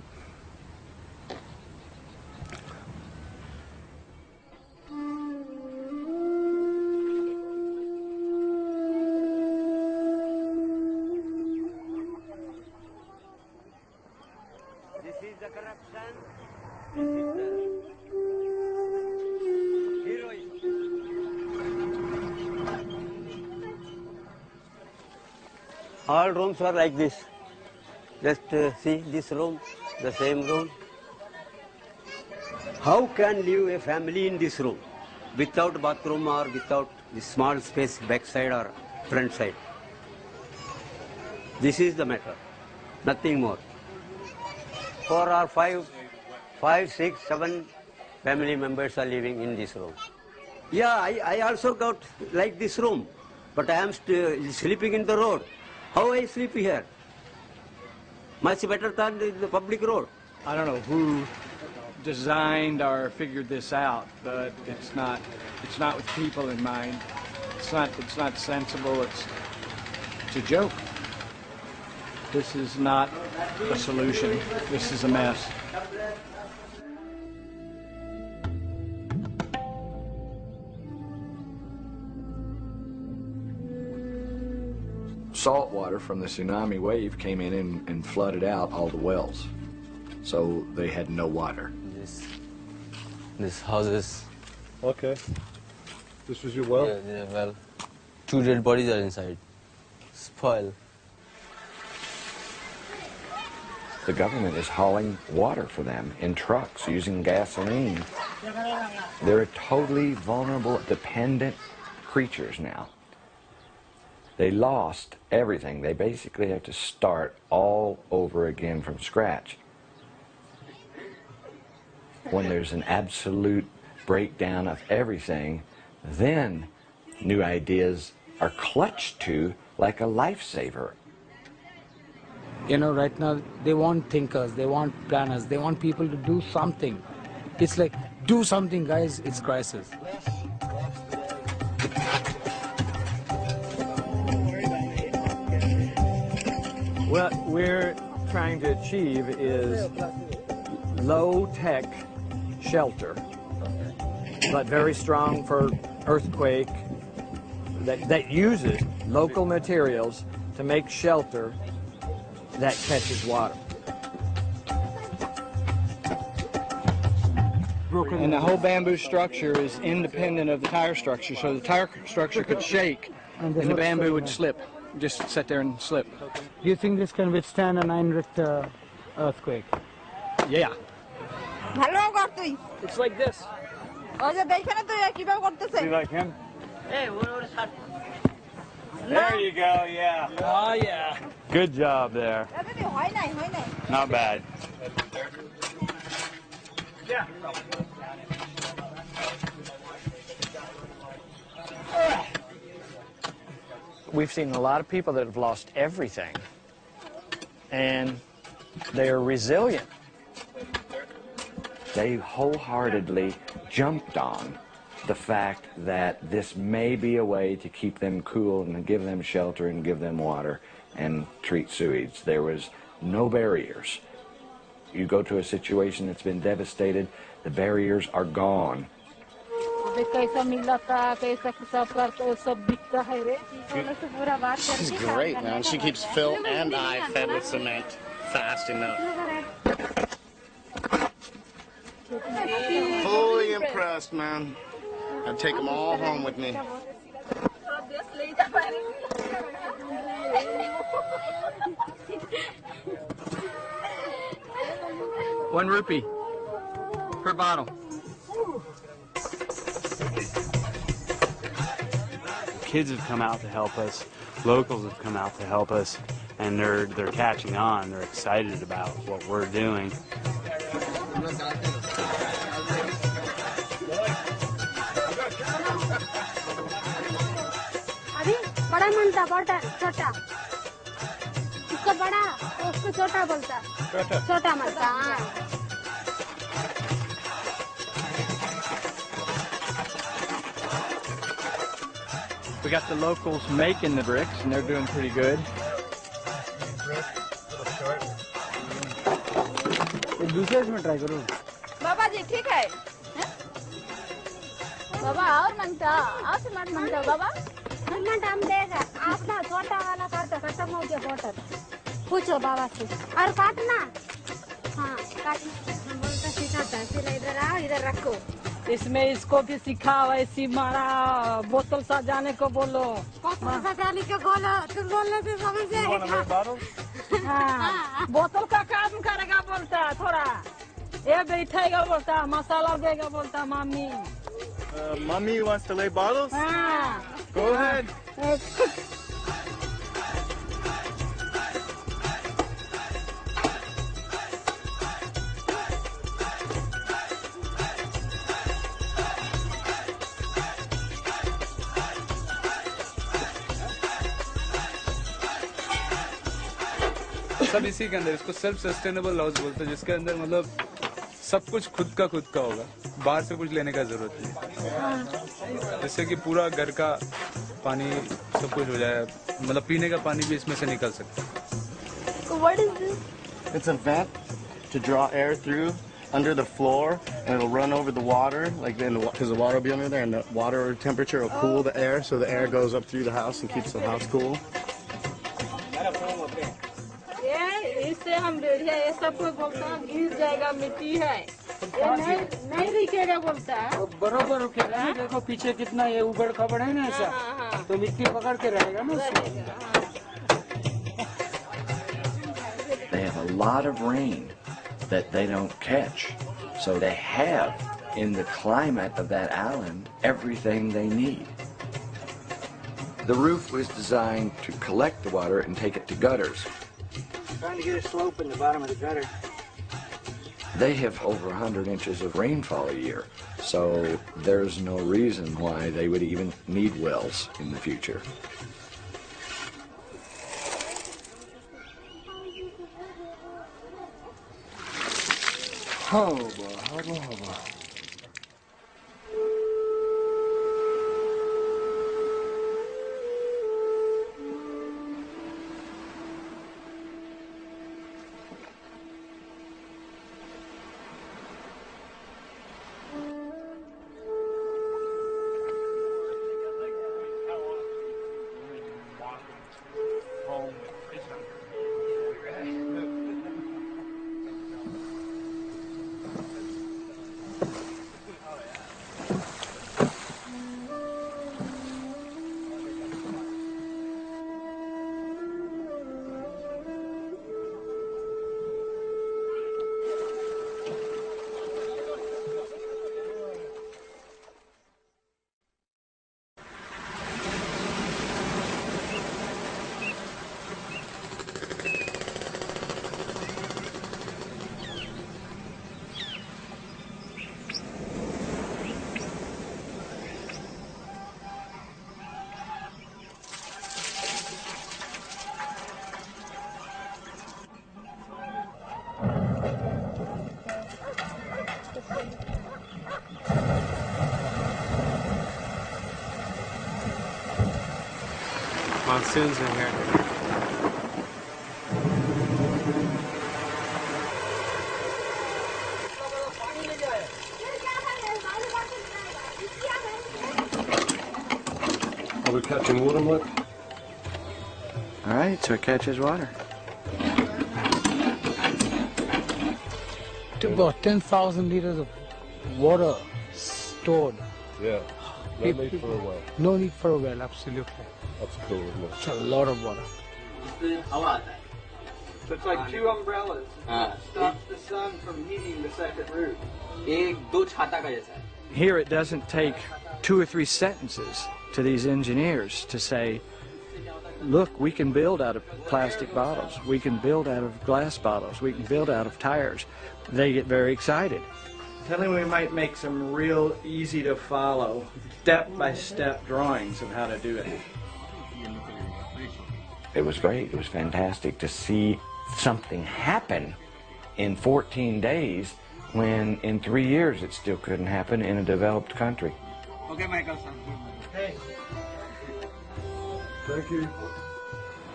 this is the corruption, this is the heroism. All rooms are like this. Just see this room, the same room. How can live a family in this room without bathroom or without this small space backside or front side? This is the matter, nothing more. 4 or 5, 6, 7 family members are living in this room. Yeah, I also got like this room, but I am sleeping in the road. How I sleep here? Much better than the public road. I don't know who designed or figured this out, but it's not with people in mind. It's not sensible. It's a joke. This is not a solution. This is a mess. Salt water from the tsunami wave came in and flooded out all the wells. so they had no water. This houses. Okay. This was your well? Yeah, well. 2 dead bodies are inside. Spoil. The government is hauling water for them in trucks using gasoline. They're totally vulnerable, dependent creatures now. They lost everything. They basically have to start all over again from scratch. When there's an absolute breakdown of everything, then new ideas are clutched to like a lifesaver. You know, right now, they want thinkers, they want planners, they want people to do something. It's like, do something, guys, it's crisis. What we're trying to achieve is low-tech shelter, but very strong for earthquake, that uses local materials to make shelter that catches water. And the whole bamboo structure is independent of the tire structure, so the tire structure could shake and the bamboo would slip, just sit there and slip. Do you think this can withstand a 9 Richter earthquake? Yeah. It's like this. You like him? There you go, yeah. Oh, yeah. Good job there. Not bad. Yeah. We've seen a lot of people that have lost everything, and they are resilient. They wholeheartedly jumped on the fact that this may be a way to keep them cool and give them shelter and give them water and treat sewage. There was no barriers. You go to a situation that's been devastated, the barriers are gone. She's great, man. She keeps Phil and I fed with cement fast enough. Fully impressed, man. I'd take them all home with me. ₹1 per bottle. Kids have come out to help us, locals have come out to help us, and they're catching on. They're excited about what we're doing. बड़ा मनता बड़ा छोटा उसको बड़ा उसको छोटा बोलता छोटा मनता We got the locals making the bricks, and they're doing pretty good. दूसरे इसमें ट्राई करो बाबा जी ठीक है बाबा और मनता और मत मनता बाबा हम देगा आपका छोटा वाला काटो खत्म हो गया बोतल पूछो बाबा से और काटना हाँ काटना हम बोलता सिखाता है फिर इधर आओ इधर रखो इसमें इसको भी सिखाओ ऐसी मारा बोतल सजाने को बोलो बोतल सजाने को बोलो तुम बोलने से समझ जाएगा हाँ बोतल का काम करेगा बोलता थोड़ा ये बैठेगा बोलता मसाला देगा बोलता mummy Mommy wants to lay bottles? Go ahead. सब इसी के अंदर इसको सेल्फ सस्टेनेबल हाउस बोलते हैं जिसके अंदर मतलब सब कुछ खुद का होगा बाहर से कुछ लेने का जरूरत नहीं जिससे कि पूरा घर का पानी सब कुछ हो जाए मतलब पीने का पानी भी इसमें से निकल सकता है So what is this? It's a vent to draw air through under the floor, and it'll run over the water, like then because the water will be under there, and the water temperature will cool the air, so the air goes up through the house and keeps the house cool. ये इस से हम भेड़िया ये सब कोई बोलता है गिर जाएगा मिट्टी है ये नहीं रुकेगा बोलता है बरोबर रुकेगा देखो पीछे कितना ये उबड़ खबड़ है ना ऐसा तो मिट्टी पकड़ के रहेगा ना They have a lot of rain that they don't catch, so they have in the climate of that island everything they need. The roof was designed to collect the water and take it to gutters. Trying to get a slope in the bottom of the gutter. They have over 100 inches of rainfall a year, so there's no reason why they would even need wells in the future. Hobo. Monsoons in here. Are we catching water, Mike? All right, so it catches water. About 10,000 liters of water stored. Yeah. No need for a well. No need for a well, absolutely. That's cool, isn't it? It's a lot of water. So it's like two umbrellas. Stops the sun from heating the second roof. Here it doesn't take 2 or 3 sentences to these engineers to say, look, we can build out of plastic bottles, we can build out of glass bottles, we can build out of tires. They get very excited. Tell him we might make some real easy to follow, step-by-step drawings of how to do it. It was great. It was fantastic to see something happen in 14 days when in 3 years it still couldn't happen in a developed country. Okay, Michael. Hey. Thank you.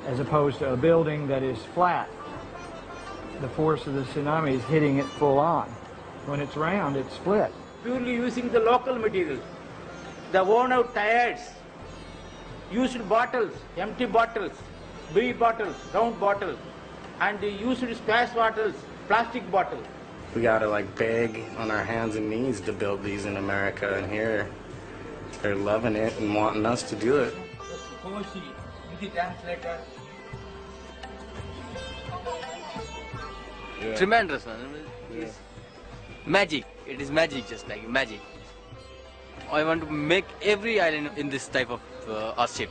As opposed to a building that is flat. The force of the tsunami is hitting it full on. When it's round, it's split. Purely using the local materials. The worn out tires, used bottles, empty bottles, beer bottles, round bottles, and used splash bottles, plastic bottles. We gotta like beg on our hands and knees to build these in America, and here they're loving it and wanting us to do it. Yeah. Tremendous, man. It's magic. It is magic, just like magic. I want to make every island in this type of Earthship.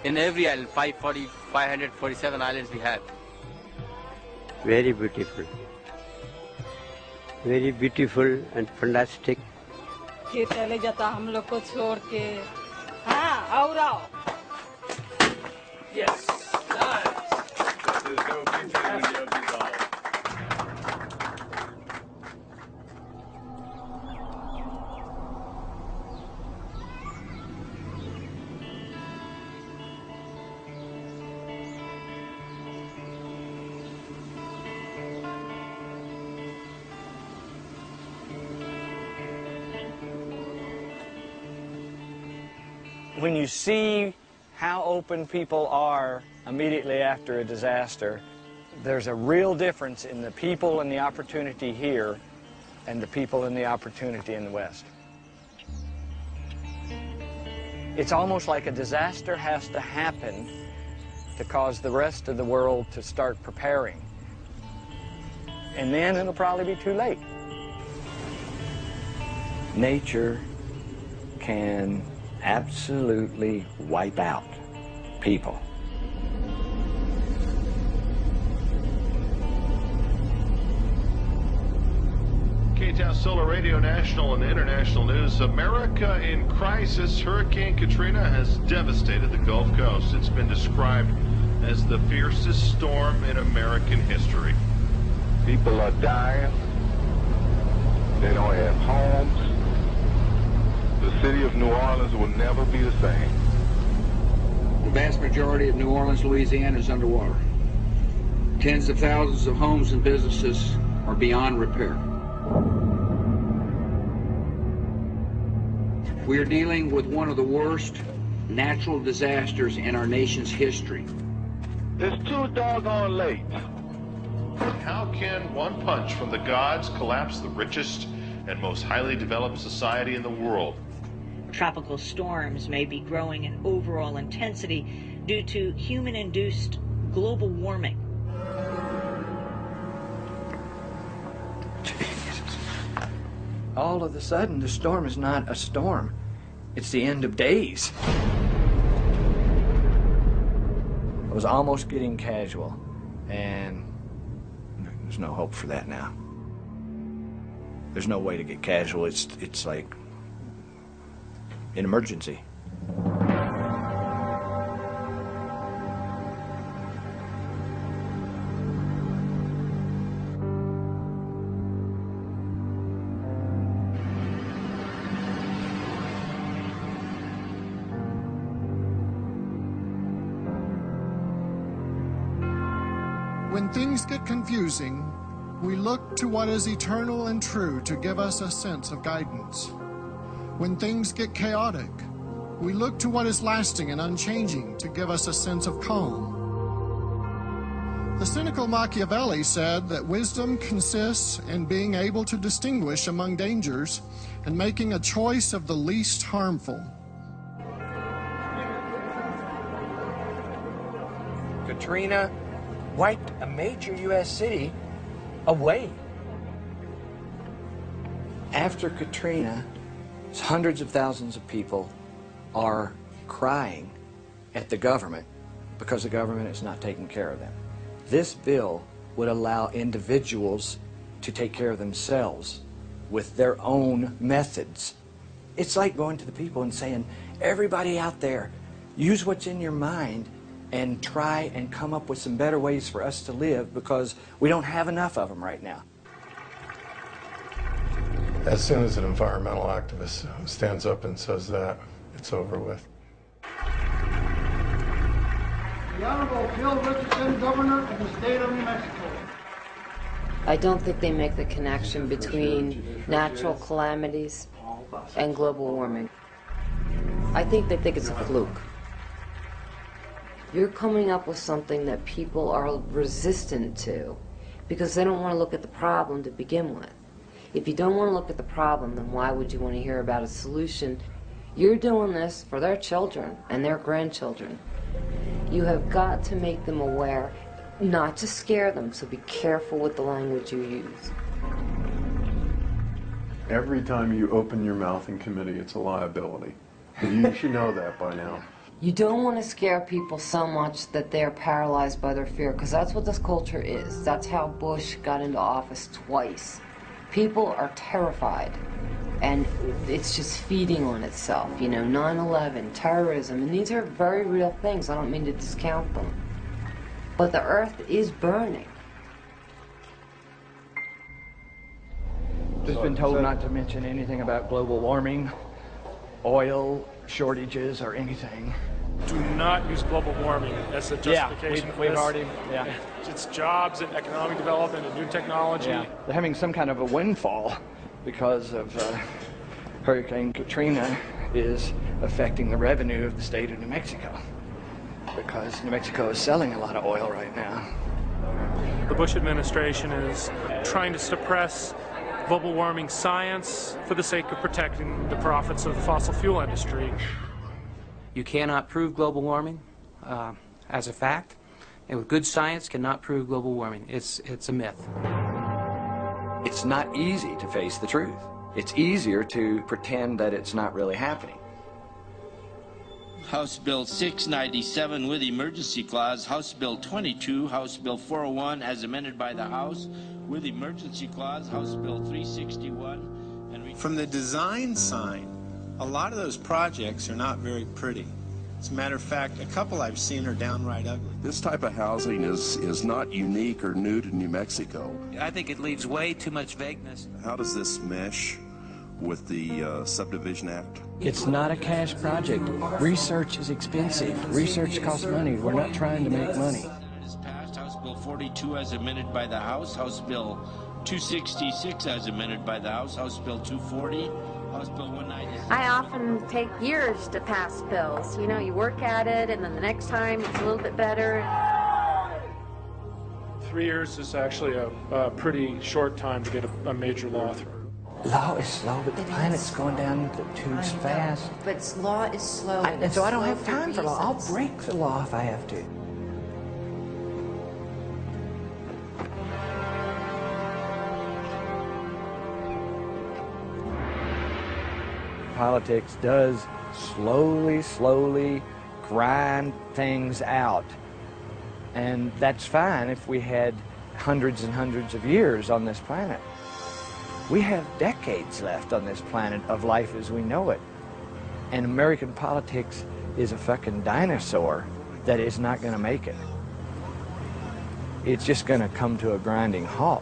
In every island, 547 islands we have. Very beautiful. Very beautiful and fantastic. ये चले जाता हम लोग को छोड़ के हाँ और आओ Yes, nice. There's no future when you're dissolved. When you see how open people are immediately after a disaster, There's a real difference in the people and the opportunity here and the people and the opportunity in the West. It's almost like a disaster has to happen to cause the rest of the world to start preparing. And then it'll probably be too late. Nature can absolutely wipe out people. KTOW Solar Radio National and International News. America in crisis. Hurricane Katrina has devastated the Gulf Coast. It's been described as the fiercest storm in American history. People are dying. They don't have homes. The city of New Orleans will never be the same. The vast majority of New Orleans, Louisiana is underwater. Tens of thousands of homes and businesses are beyond repair. We are dealing with one of the worst natural disasters in our nation's history. It's too doggone late. How can one punch from the gods collapse the richest and most highly developed society in the world? Tropical storms may be growing in overall intensity due to human-induced global warming. All of a sudden, the storm is not a storm. It's the end of days. I was almost getting casual, and there's no hope for that now. There's no way to get casual. It's like an emergency. When things get confusing, we look to what is eternal and true to give us a sense of guidance. When things get chaotic, we look to what is lasting and unchanging to give us a sense of calm. The cynical Machiavelli said that wisdom consists in being able to distinguish among dangers and making a choice of the least harmful. Katrina wiped a major U.S. city away. After Katrina, hundreds of thousands of people are crying at the government because the government is not taking care of them. This bill would allow individuals to take care of themselves with their own methods. It's like going to the people and saying, everybody out there, use what's in your mind and try and come up with some better ways for us to live because we don't have enough of them right now. As soon as an environmental activist stands up and says that, it's over with. The Honorable Bill Richardson, Governor of the State of New Mexico. I don't think they make the connection between natural calamities and global warming. I think they think it's a fluke. You're coming up with something that people are resistant to because they don't want to look at the problem to begin with. If you don't want to look at the problem, then why would you want to hear about a solution? You're doing this for their children and their grandchildren. You have got to make them aware, not to scare them, so be careful with the language you use. Every time you open your mouth in committee, it's a liability. You should know that by now. You don't want to scare people so much that they're paralyzed by their fear, because that's what this culture is. That's how Bush got into office twice. People are terrified, and it's just feeding on itself. You know, 9/11, terrorism, and these are very real things. I don't mean to discount them. But the earth is burning. Just been told not to mention anything about global warming, oil shortages, or anything. Do not use global warming as a justification for we've this. already, It's jobs and economic development and new technology. Yeah. They're having some kind of a windfall because of Hurricane Katrina is affecting the revenue of the state of New Mexico because New Mexico is selling a lot of oil right now. The Bush administration is trying to suppress global warming science for the sake of protecting the profits of the fossil fuel industry. You cannot prove global warming as a fact, and with good science cannot prove global warming. It's a myth. It's not easy to face the truth. It's easier to pretend that it's not really happening. House Bill 697 with emergency clause, House Bill 22, House Bill 401 as amended by the House with emergency clause, House Bill 361. And from the design side, a lot of those projects are not very pretty. As a matter of fact, a couple I've seen are downright ugly. This type of housing is not unique or new to New Mexico. I think it leaves way too much vagueness. How does this mesh with the Subdivision Act? It's not a cash project. Research is expensive. Research costs money. We're not trying to make money. It is passed. House Bill 42 as amended by the House, House Bill 266 as amended by the House, House Bill 240, House Bill 196. I often take years to pass bills. You know, you work at it, and then the next time it's a little bit better. 3 years is actually a pretty short time to get a major law through. Law is slow, but the planet's going down the tubes fast. But law is slow. And so I don't have time for law. I'll break the law if I have to. Politics does slowly grind things out. And that's fine if we had hundreds and hundreds of years on this planet. We have decades left on this planet of life as we know it. And American politics is a fucking dinosaur that is not going to make it. It's just going to come to a grinding halt.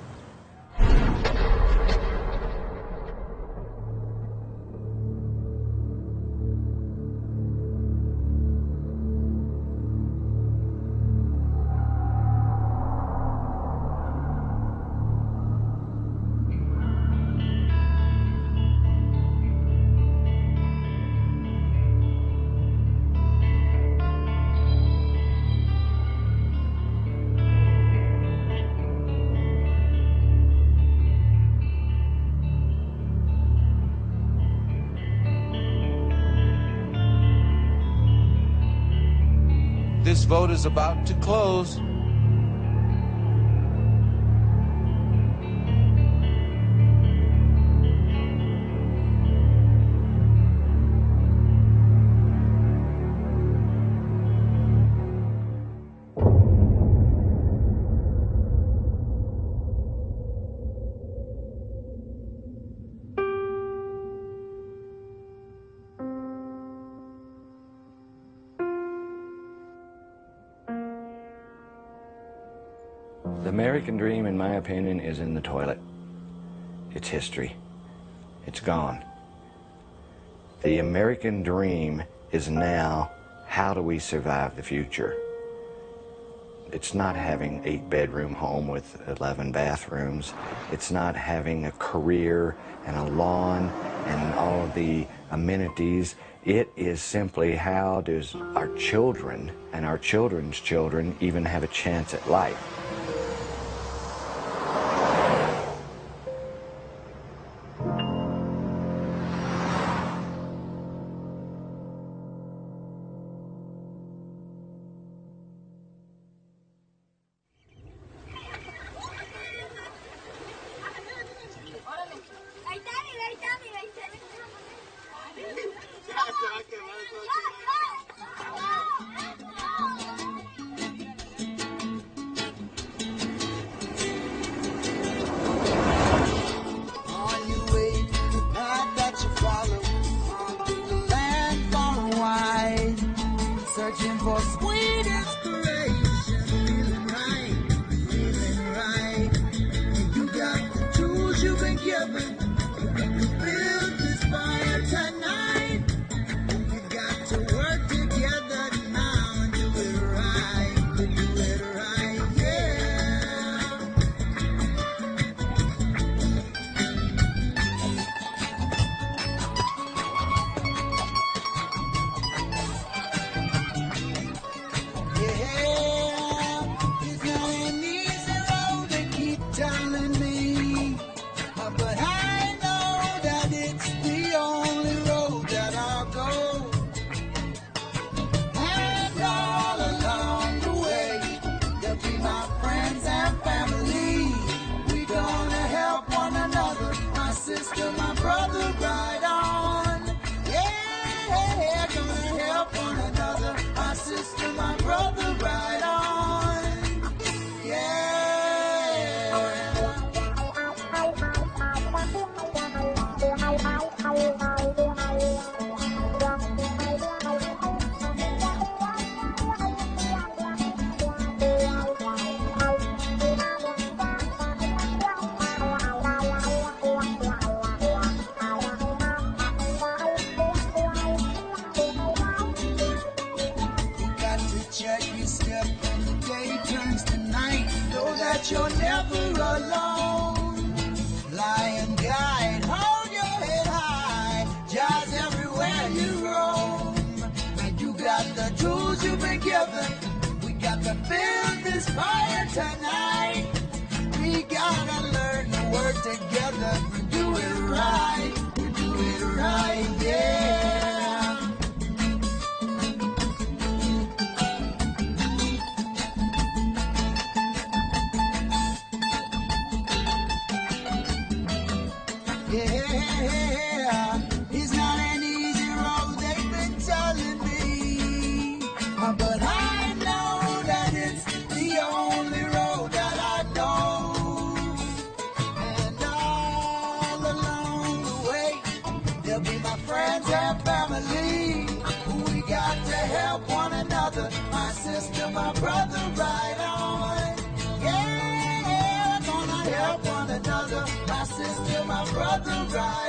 This vote is about to close. The American dream, in my opinion, is in the toilet. It's history. It's gone. The American dream is now, how do we survive the future? It's not having 8-bedroom home with 11 bathrooms. It's not having a career and a lawn and all of the amenities. It is simply, how does our children and our children's children even have a chance at life? Searching for sweet inspiration, feeling right, and you got the tools you've been given to build this fire tonight. You got to work together now and do it right, yeah. together. We got to build this fire tonight. We gotta learn to work together. We do it right. We do it right, yeah. Yeah, it's not an easy road, they've been telling me. But I know that it's the only road that I know. And all along the way, they'll be my friends and family. We got to help one another, my sister, my brother, right on. Yeah, gonna help one another, my sister, my brother, right.